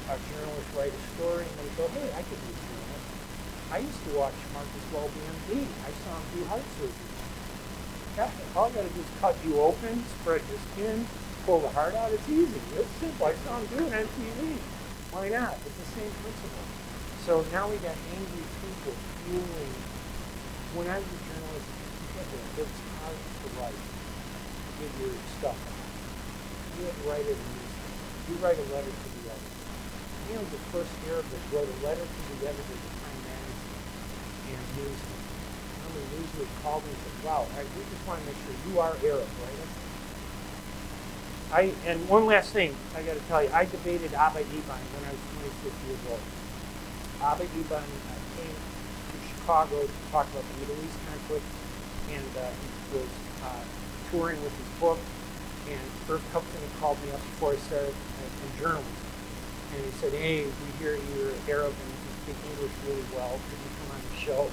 a journalist write a story and they go, hey, I could be a journalist. I used to watch Marcus Welby MD. I saw him do heart surgery. All I got to do is cut you open, spread your skin, pull the heart out. It's easy. It's simple. I saw him do it on TV. Why not? It's the same principle. So now we got angry people fueling. When I was a journalist, it was hard to write, to get your stuff out. You had to write it in newspaper. You write a letter to the editor. You know, the first Arab that wrote a letter to the editor of the Time magazine and Newsweek. Remember, Newsweek called me and said, wow, we just want to make sure you are Arab, right? And one last thing I got to tell you, I debated Abba Eban when I was 26 years old. Abba Eban came to Chicago to talk about the Middle East conflict, and he was touring with his book, and Irv Kupferman called me up before I started in journalism. And he said, hey, we hear you're Arab and you speak English really well. Could you come on the show?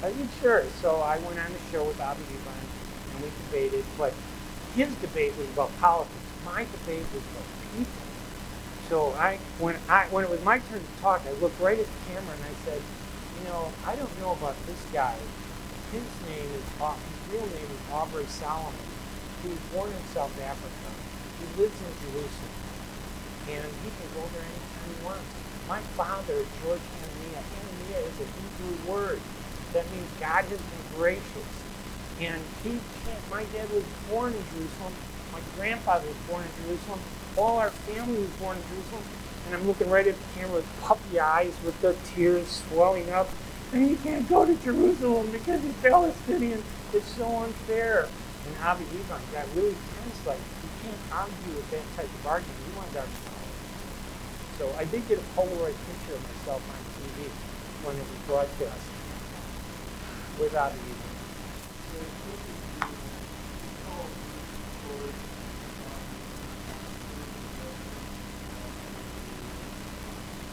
I said, sure. So I went on the show with Abba Eban, and we debated, but his debate was about politics. My debate was about people. So when it was my turn to talk, I looked right at the camera and I said, I don't know about this guy. His real name is Aubrey Solomon. He was born in South Africa. He lives in Jerusalem. And he can go there anytime he wants. My father, George Hanania. Hanania is a Hebrew word. That means God has been gracious. And my dad was born in Jerusalem. My grandfather was born in Jerusalem. All our family was born in Jerusalem. And I'm looking right at the camera with puppy eyes with the tears swelling up. And you can't go to Jerusalem because you're Palestinian. It's so unfair. And Avi Ivan got really tense, like, you can't argue with that type of argument. You want to argue politics. So I did get a Polaroid picture of myself on TV when it was broadcast with Avi Ivan.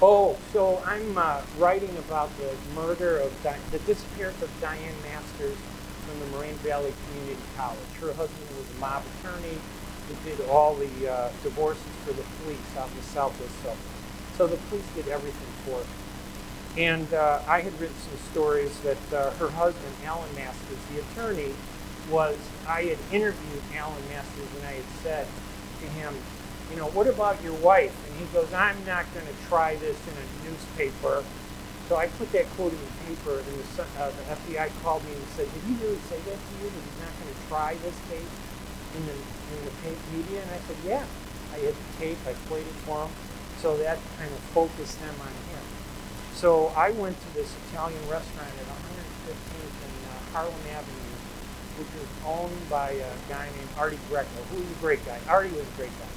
Oh, so I'm writing about the murder of the disappearance of Diane Masters from the Moraine Valley Community College. Her husband was a mob attorney who did all the divorces for the police out in the southwest suburbs. So the police did everything for her. And I had written some stories that her husband, Alan Masters, the attorney, I had interviewed Alan Masters and I had said to him, what about your wife? And he goes, I'm not going to try this in a newspaper. So I put that quote in the paper, and the FBI called me and said, did he really say that to you, that he's not going to try this case in the media? And I said, yeah. I had the tape, I played it for him, so that kind of focused them on him. So I went to this Italian restaurant at 115th and Harlem Avenue, which was owned by a guy named Artie Greco, who was a great guy. Artie was a great guy.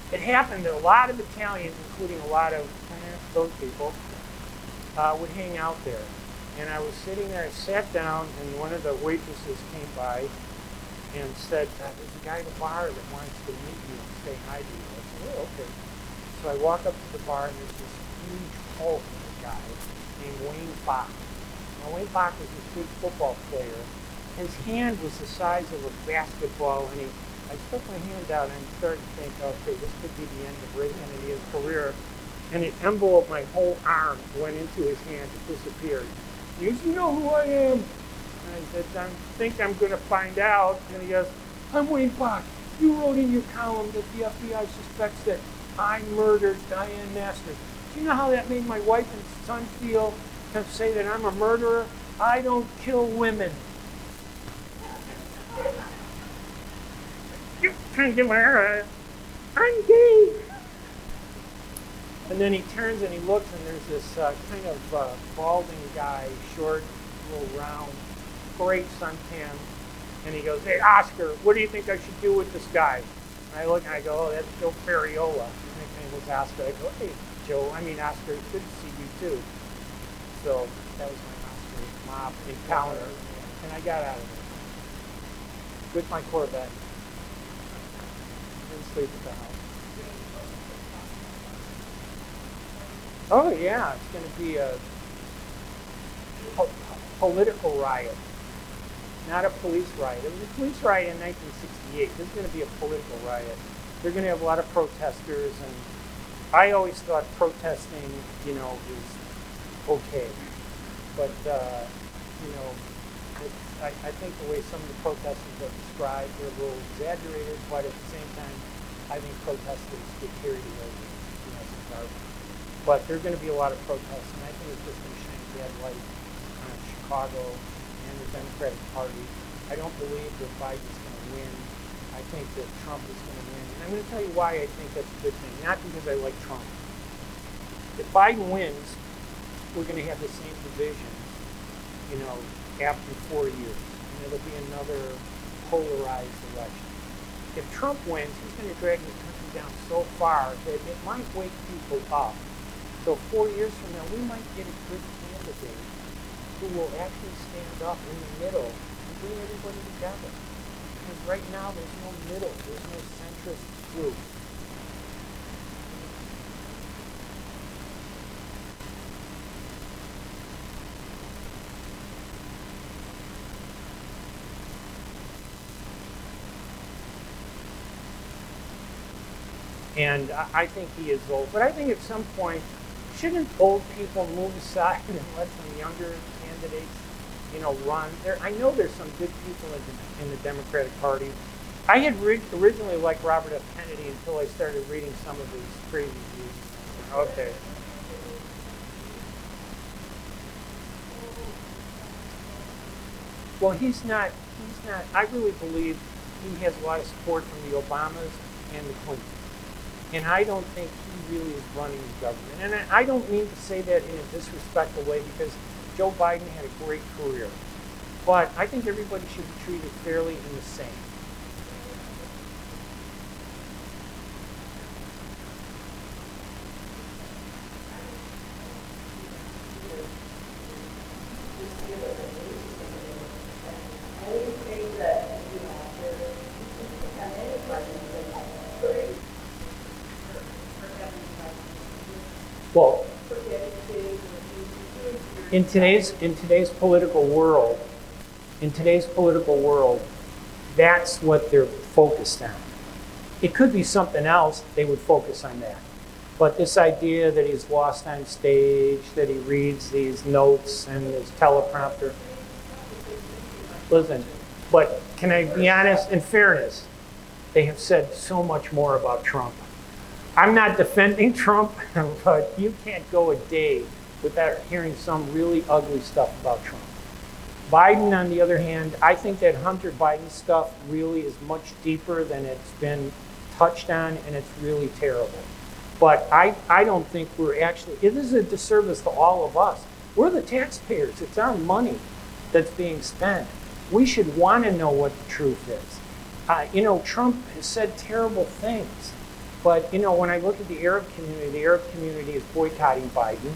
It happened that a lot of Italians, including a lot of those people, would hang out there. And I was sitting there, I sat down, and one of the waitresses came by and said, there's a guy at the bar that wants to meet you and say hi to you. I said, oh, okay. So I walk up to the bar, and there's this huge Hulk of a guy named Wayne Fox. Now, Wayne Fox was this big football player. His hand was the size of a basketball, and I stuck my hand out and started to think, okay, this could be the end of Ray Hanania's career. And it enveloped my whole arm, went into his hand, it disappeared. He goes, you know who I am? And I said, I think I'm going to find out. And he goes, I'm Wayne Fox. You wrote in your column that the FBI suspects that I murdered Diane Masters. Do you know how that made my wife and son feel to say that I'm a murderer? I don't kill women. You're trying to get my hair out. I'm gay. And then he turns and he looks, and there's this kind of balding guy, short, little round, great suntan. And he goes, hey, Oscar, what do you think I should do with this guy? And I look and I go, oh, that's Joe Ferriola. His nickname was Oscar. I go, hey, Oscar, it's good to see you too. So that was my Oscar mob encounter. And I got out of there with my Corvette. And sleep at the house. Oh yeah, it's going to be a political riot, not a police riot. It was a police riot in 1968. This is going to be a political riot. They're going to have a lot of protesters, and I always thought protesting, is okay. But, I think the way some of the protesters are described, they're a little exaggerated, but at the same time, I think protesters get carried away with, some garbage. But there are going to be a lot of protests, and I think it's just going to shine a bad light on Chicago and the Democratic Party. I don't believe that Biden's going to win. I think that Trump is going to win. And I'm going to tell you why I think that's a good thing. Not because I like Trump. If Biden wins, we're going to have the same divisions, after 4 years. And it'll be another polarized election. If Trump wins, he's going to drag the country down so far that it might wake people up. So 4 years from now, we might get a good candidate who will actually stand up in the middle and bring everybody together. Because right now, there's no middle. There's no centrist group. And I think he is old. But I think at some point, shouldn't old people move aside and let some younger candidates, run? I know there's some good people in the Democratic Party. I had originally liked Robert F. Kennedy until I started reading some of his crazy views. Okay. Well, he's not, I really believe he has a lot of support from the Obamas and the Clintons. And I don't think he really is running the government. And I don't mean to say that in a disrespectful way, because Joe Biden had a great career. But I think everybody should be treated fairly and the same. Well, in today's political world, that's what they're focused on. It could be something else, they would focus on that. But this idea that he's lost on stage, that he reads these notes and his teleprompter. Listen, but can I be honest? In fairness, they have said so much more about Trump. I'm not defending Trump, but you can't go a day without hearing some really ugly stuff about Trump. Biden, on the other hand, I think that Hunter Biden stuff really is much deeper than it's been touched on, and it's really terrible. But I don't think we're actually, it is a disservice to all of us. We're the taxpayers. It's our money that's being spent. We should want to know what the truth is. Trump has said terrible things. But, when I look at the Arab community is boycotting Biden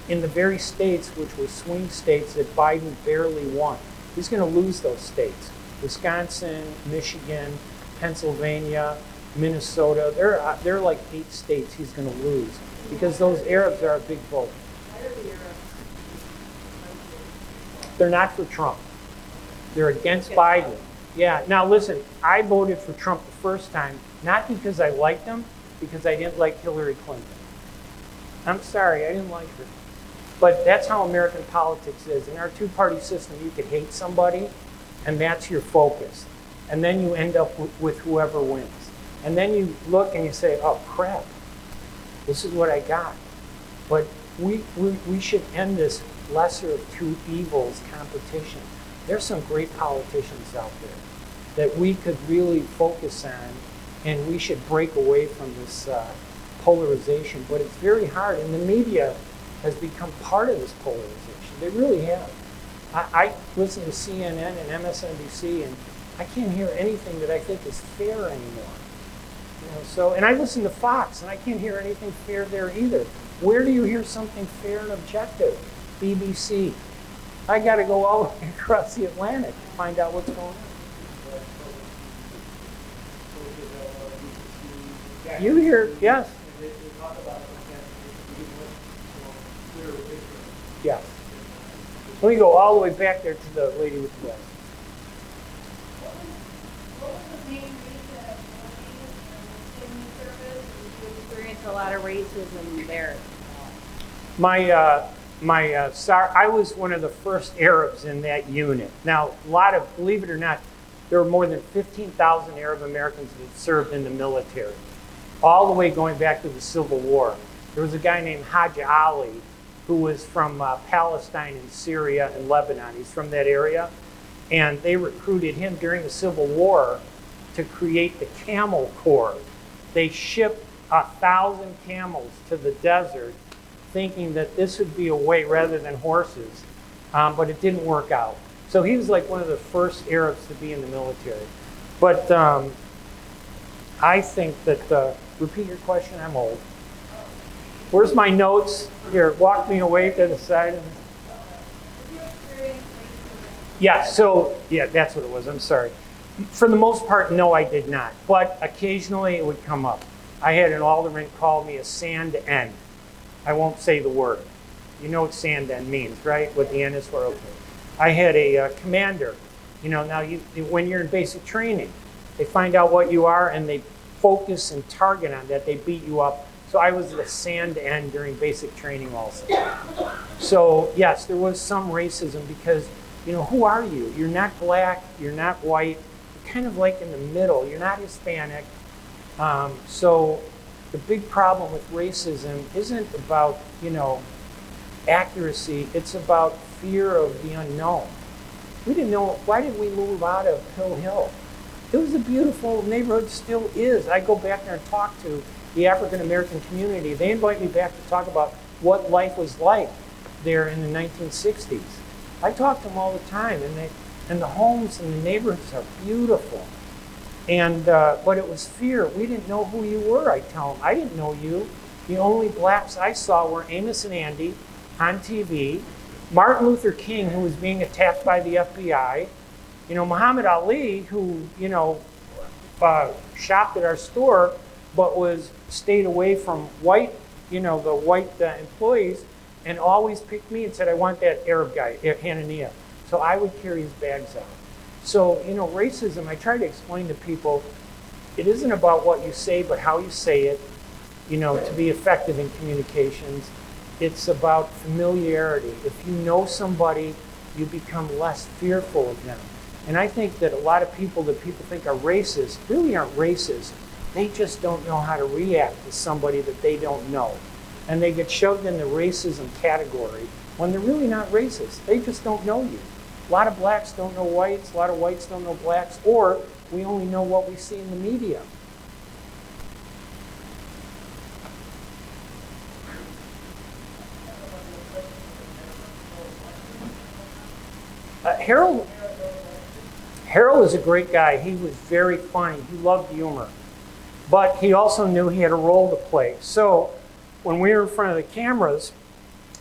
in the very states which were swing states that Biden barely won. He's going to lose those states. Wisconsin, Michigan, Pennsylvania, Minnesota. There are like 8 states he's going to lose because those Arabs are a big vote. They're not for Trump. They're against Biden. Yeah, now listen, I voted for Trump the first time, not because I liked him, because I didn't like Hillary Clinton. I'm sorry, I didn't like her. But that's how American politics is. In our two-party system, you could hate somebody, and that's your focus. And then you end up with whoever wins. And then you look and you say, oh, crap, this is what I got. But we should end this lesser of two evils competition. There's some great politicians out there that we could really focus on, and we should break away from this polarization. But it's very hard, and the media has become part of this polarization. They really have. I listen to CNN and MSNBC, and I can't hear anything that I think is fair anymore. And I listen to Fox, and I can't hear anything fair there either. Where do you hear something fair and objective? BBC. I got to go all the way across the Atlantic to find out what's going on. You hear, yes. Yeah. Let me go all the way back there to the lady with the glass. What was the main reason of joining the civil service? Did you experience a lot of racism there? I was one of the first Arabs in that unit. Now, believe it or not, there were more than 15,000 Arab Americans that served in the military, all the way going back to the Civil War. There was a guy named Haji Ali who was from Palestine and Syria and Lebanon. He's from that area. And they recruited him during the Civil War to create the Camel Corps. They shipped 1,000 camels to the desert thinking that this would be a way rather than horses, but it didn't work out. So he was like one of the first Arabs to be in the military. But I think that, repeat your question, I'm old. Where's my notes? Here, walk me away to the side. Yeah, that's what it was, I'm sorry. For the most part, no, I did not. But occasionally it would come up. I had an alderman call me a sand end. I won't say the word. You know what sand end means, right? What the N is for, okay. I had a commander. Now when you're in basic training, they find out what you are and they focus and target on that, they beat you up. So I was the sand end during basic training also. So yes, there was some racism because, who are you? You're not black, you're not white, you're kind of like in the middle, you're not Hispanic. So the big problem with racism isn't about, accuracy, it's about fear of the unknown. We didn't know, why did we move out of Hill Hill? It was a beautiful neighborhood, still is. I go back there and talk to the African American community. They invite me back to talk about what life was like there in the 1960s. I talk to them all the time, and the homes and the neighborhoods are beautiful. And but it was fear. We didn't know who you were, I tell them. I didn't know you. The only blacks I saw were Amos and Andy on TV, Martin Luther King, who was being attacked by the FBI, Muhammad Ali, who, shopped at our store, but stayed away from white, the white employees, and always picked me and said, I want that Arab guy, Hanania. So I would carry his bags out. So, racism, I try to explain to people, it isn't about what you say, but how you say it, to be effective in communications. It's about familiarity. If you know somebody, you become less fearful of them. And I think that a lot of people that people think are racist really aren't racist. They just don't know how to react to somebody that they don't know. And they get shoved in the racism category when they're really not racist. They just don't know you. A lot of blacks don't know whites, a lot of whites don't know blacks, or we only know what we see in the media. Harold is a great guy. He was very funny. He loved humor. But he also knew he had a role to play. So when we were in front of the cameras,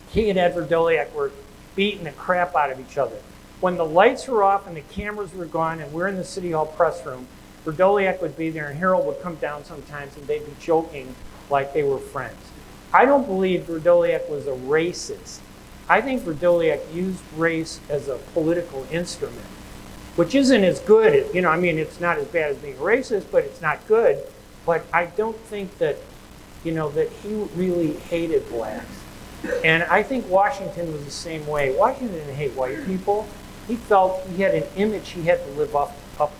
he and Ed Verdoliak were beating the crap out of each other. When the lights were off and the cameras were gone and we're in the City Hall press room, Verdoliak would be there and Harold would come down sometimes and they'd be joking like they were friends. I don't believe Verdoliak was a racist. I think Verdoliak used race as a political instrument, which isn't as good. It's not as bad as being racist, but it's not good. But I don't think that, that he really hated blacks. And I think Washington was the same way. Washington didn't hate white people. He felt he had an image he had to live up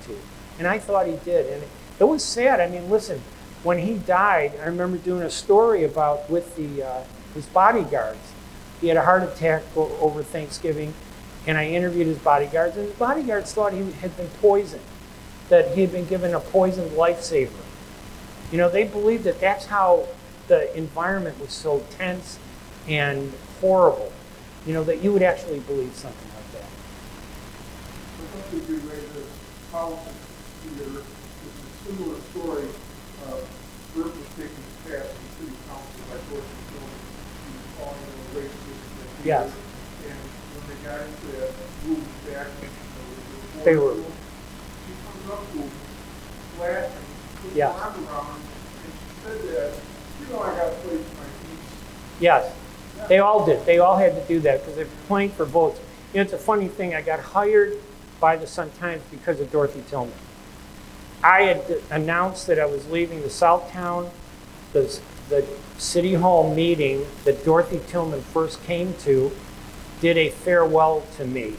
to. And I thought he did. And it was sad. Listen, when he died, I remember doing a story about with his bodyguards. He had a heart attack over Thanksgiving, and I interviewed his bodyguards, and his bodyguards thought he had been poisoned, that he had been given a poisoned lifesaver. They believed that that's how the environment was so tense and horrible, that you would actually believe something like that. I think we read this policy here. It's a similar story. Bert was taken to task in city council by Dorothy Tillman. He was calling him a racist. Yes. And when they got into that moved back, They were. She comes up to him, laughing, puts Yeah. her arm around him, and she said that, I got to play for my piece. Yes, they all did. They all had to do that because they're playing for votes. It's a funny thing. I got hired by the Sun-Times because of Dorothy Tillman. I had announced that I was leaving the Southtown, the City Hall meeting that Dorothy Tillman first came to, did a farewell to me,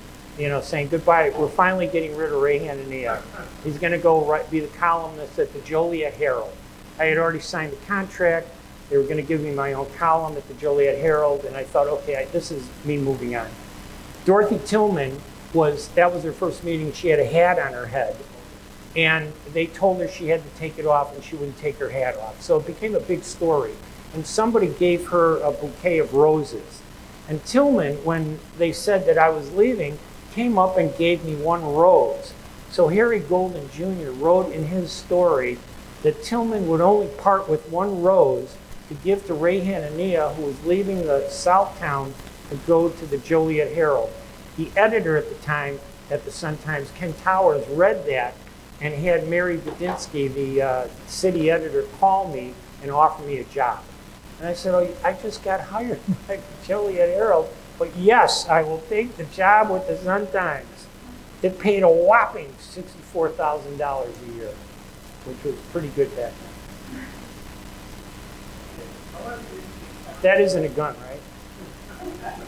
saying goodbye. We're finally getting rid of Ray Hanania. He's going to go be the columnist at the Joliet Herald. I had already signed the contract. They were going to give me my own column at the Joliet Herald, and I thought, okay, this is me moving on. Dorothy Tillman that was her first meeting. She had a hat on her head, and they told her she had to take it off, and she wouldn't take her hat off. So it became a big story, and somebody gave her a bouquet of roses. And Tillman, when they said that I was leaving, came up and gave me one rose. So Harry Golden Jr. wrote in his story that Tillman would only part with one rose to give to Ray Hanania, who was leaving the Southtown to go to the Joliet Herald. The editor at the time at the Sun-Times, Ken Towers, read that and had Mary Budinsky, the city editor, call me and offer me a job. And I said, I just got hired by the Joliet Herald, but yes, I will take the job with the Sun-Times. It paid a whopping $64,000 a year, which was pretty good back then. That isn't a gun, right?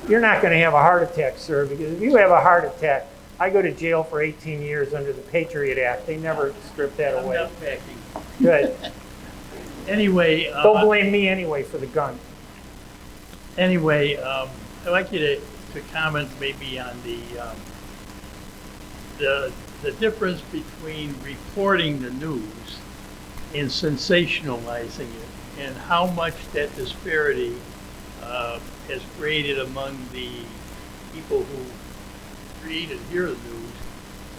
You're not going to have a heart attack, sir, because if you have a heart attack, I go to jail for 18 years under the Patriot Act. They never strip that I'm away. not packing. Good. Anyway, Don't blame me anyway for the gun. anyway, I'd like you to comment maybe on the difference between reporting the news and sensationalizing it, and how much that disparity has created among the people who read and hear the news,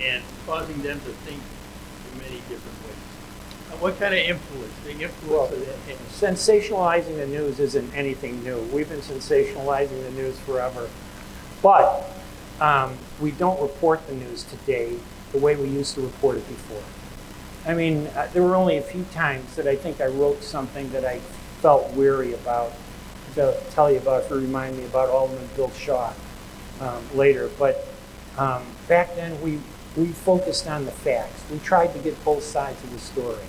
and causing them to think in many different ways. What kind of influence, the influence of that has? Sensationalizing the news isn't anything new. We've been sensationalizing the news forever. But we don't report the news today the way we used to report it before. I mean, there were only a few times that I think I wrote something that I felt weary about. To tell you about, if you remind me about Alderman Bill Shaw later. But back then we focused on the facts. We tried to get both sides of the story.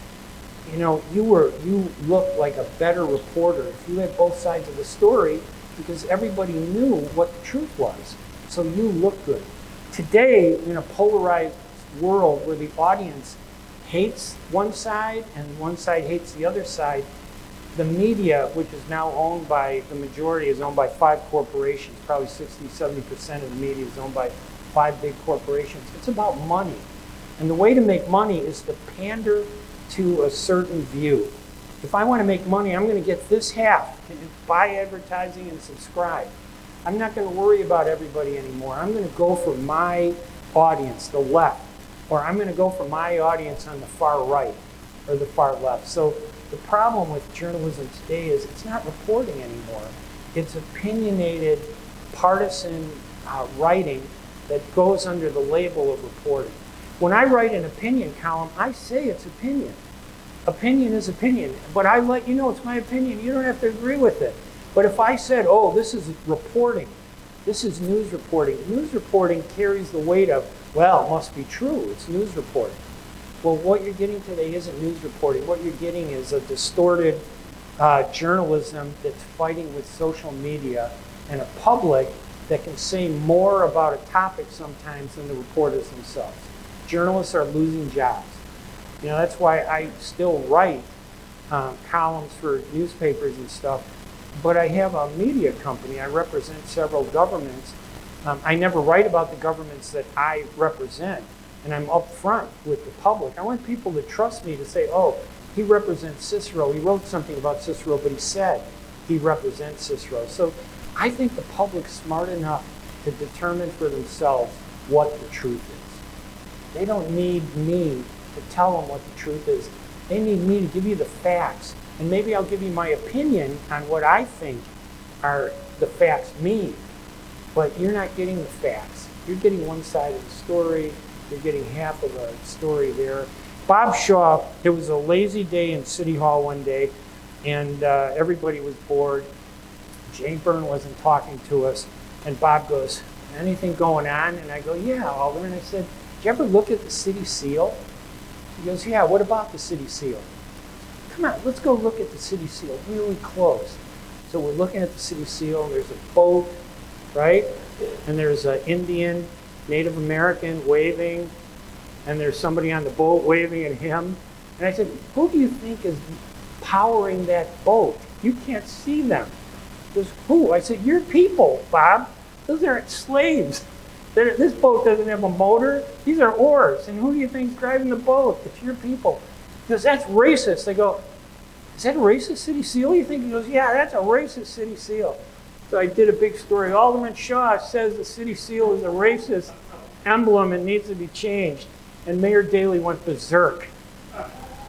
You know, you looked like a better reporter if you had both sides of the story, because everybody knew what the truth was. So you look good. Today, in a polarized world where the audience hates one side and one side hates the other side, the media, which is now owned by, the majority is owned by 5 corporations, probably 60-70% of the media is owned by 5 big corporations. It's about money. And the way to make money is to pander to a certain view. If I want to make money, I'm going to get this half, buy advertising and subscribe. I'm not going to worry about everybody anymore. I'm going to go for my audience, the left, or I'm going to go for my audience on the far right or the far left. So the problem with journalism today is it's not reporting anymore. It's opinionated, partisan writing that goes under the label of reporting. When I write an opinion column, I say it's opinion. Opinion is opinion, but I let you know it's my opinion. You don't have to agree with it. But if I said, oh, this is reporting, this is news reporting carries the weight of, well, it must be true, it's news reporting. Well, what you're getting today isn't news reporting. What you're getting is a distorted journalism that's fighting with social media and a public that can say more about a topic sometimes than the reporters themselves. Journalists are losing jobs. You know, that's why I still write columns for newspapers and stuff, but I have a media company. I represent several governments. I never write about the governments that I represent, and I'm upfront with the public. I want people to trust me to say, oh, he represents Cicero. He wrote something about Cicero, but he said he represents Cicero. So I think the public's smart enough to determine for themselves what the truth is. They don't need me to tell them what the truth is. They need me to give you the facts. And maybe I'll give you my opinion on what I think are the facts mean. But you're not getting the facts. You're getting one side of the story. You're getting half of the story there. Bob Shaw, it was a lazy day in City Hall one day, and everybody was bored. Jane Byrne wasn't talking to us, and Bob goes, anything going on? And I go, yeah, Alderman. I said, did you ever look at the city seal? He goes, yeah, what about the city seal? Come on, let's go look at the city seal really close. So we're looking at the city seal, and there's a boat, right? And there's an Indian, Native American waving, and there's somebody on the boat waving at him. And I said, who do you think is powering that boat? You can't see them. He goes, who? I said, your people, Bob. Those aren't slaves. This boat doesn't have a motor. These are oars. And who do you think's driving the boat? It's your people. He goes, that's racist. I go, is that a racist city seal, you think? He goes, yeah, that's a racist city seal. So I did a big story. Alderman Shaw says the city seal is a racist emblem and needs to be changed. And Mayor Daley went berserk.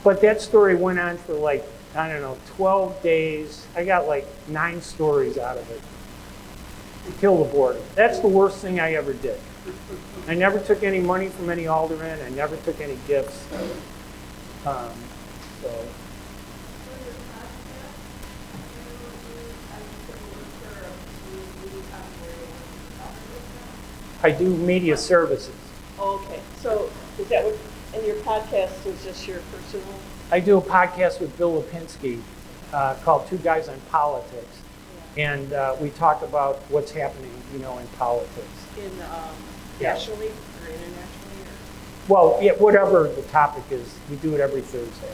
But that story went on for like, I don't know, 12 days. I got like 9 stories out of it. To kill the boredom. That's the worst thing I ever did. I never took any money from any alderman. I never took any gifts. So. I do media services. Okay, so is that what, and your podcast is just your personal? I do a podcast with Bill Lipinski, called Two Guys on Politics. And we talk about what's happening, in politics. In Yeah. nationally or internationally? Well, yeah, whatever the topic is, we do it every Thursday.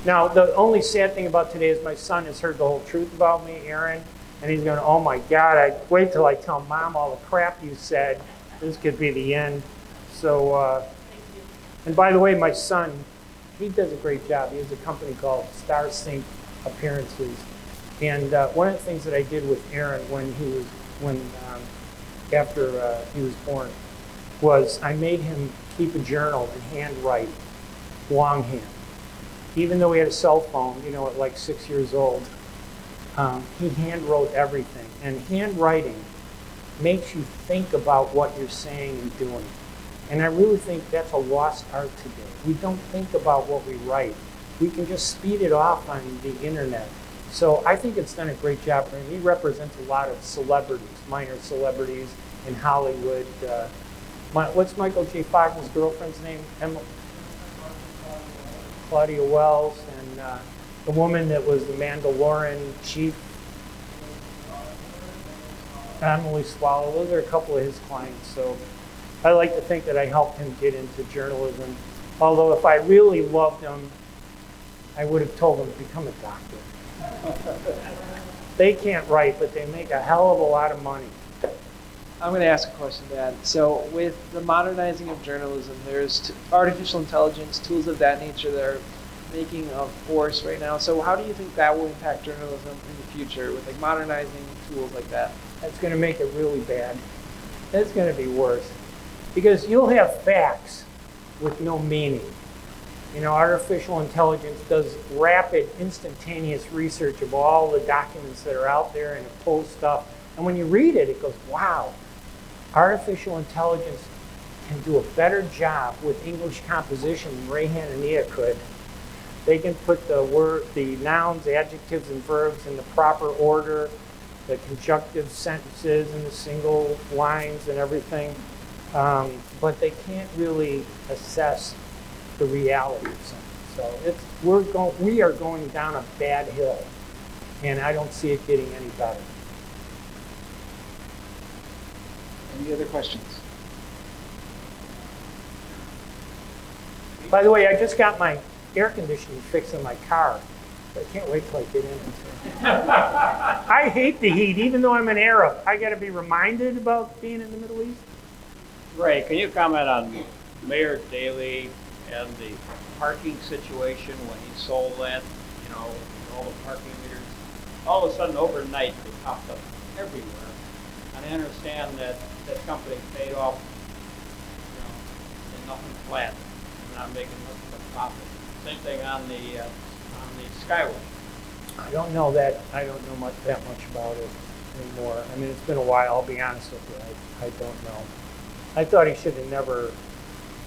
Now, the only sad thing about today is my son has heard the whole truth about me, Aaron, and he's going, oh my God, wait till I tell Mom all the crap you said. This could be the end. So, and by the way, my son, he does a great job. He has a company called Star Sync Appearances. And one of the things that I did with Aaron after he was born was I made him keep a journal and handwrite longhand. Even though he had a cell phone, at like 6 years old, he hand wrote everything. And handwriting makes you think about what you're saying and doing. And I really think that's a lost art today. We don't think about what we write. We can just speed it off on the internet. So I think it's done a great job for him. He represents a lot of celebrities, minor celebrities in Hollywood. What's Michael J. Fox's girlfriend's name? Claudia Wells, and the woman that was the Mandalorian chief, Emily Swallow. Those are a couple of his clients. So I like to think that I helped him get into journalism. Although if I really loved him, I would have told him to become a doctor. They can't write, but they make a hell of a lot of money. I'm going to ask a question, Dad. So with the modernizing of journalism, there's artificial intelligence, tools of that nature that are making a force right now. So how do you think that will impact journalism in the future with like modernizing tools like that? That's going to make it really bad. It's going to be worse. Because you'll have facts with no meaning. Artificial intelligence does rapid, instantaneous research of all the documents that are out there, and it pulls stuff. And when you read it, it goes, wow, artificial intelligence can do a better job with English composition than Ray Hanania could. They can put the nouns, adjectives, and verbs in the proper order, the conjunctive sentences and the single lines and everything. But they can't really assess the reality of something. So we are going down a bad hill, and I don't see it getting any better. Any other questions? By the way, I just got my air conditioning fixed in my car. I can't wait till I get in. I hate the heat, even though I'm an Arab. I got to be reminded about being in the Middle East. Ray, can you comment on Mayor Daley and the parking situation when he sold that, all the parking meters? All of a sudden, overnight, they popped up everywhere. And I understand that that company paid off, in nothing flat, not making nothing but profit. Same thing on the Skyway. I don't know that. I don't know that much about it anymore. I mean, it's been a while. I'll be honest with you. I don't know. I thought he should have never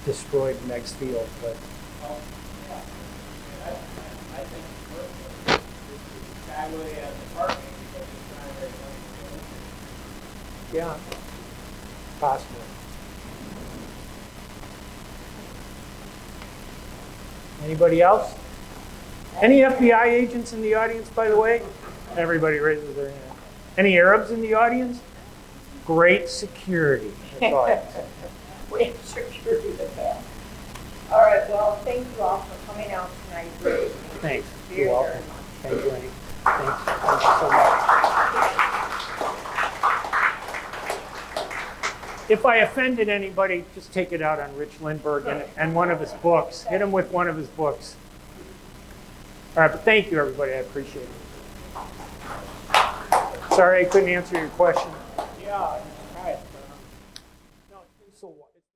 destroyed Meg's Field, but. Well, yeah. I think personally, the Skyway and the parking because it's not very much. Yeah, possible. Anybody else? Any FBI agents in the audience, by the way? Everybody raises their hand. Any Arabs in the audience? Great security. That's all I have to say. We have security with that. All right, well, thank you all for coming out tonight. Thanks. Very, You're welcome. very much. Thank you, Annie. Thanks. Thank you so much. If I offended anybody, just take it out on Rich Lindbergh and one of his books. Hit him with one of his books. All right, but thank you, everybody. I appreciate it. Sorry I couldn't answer your question. Yeah.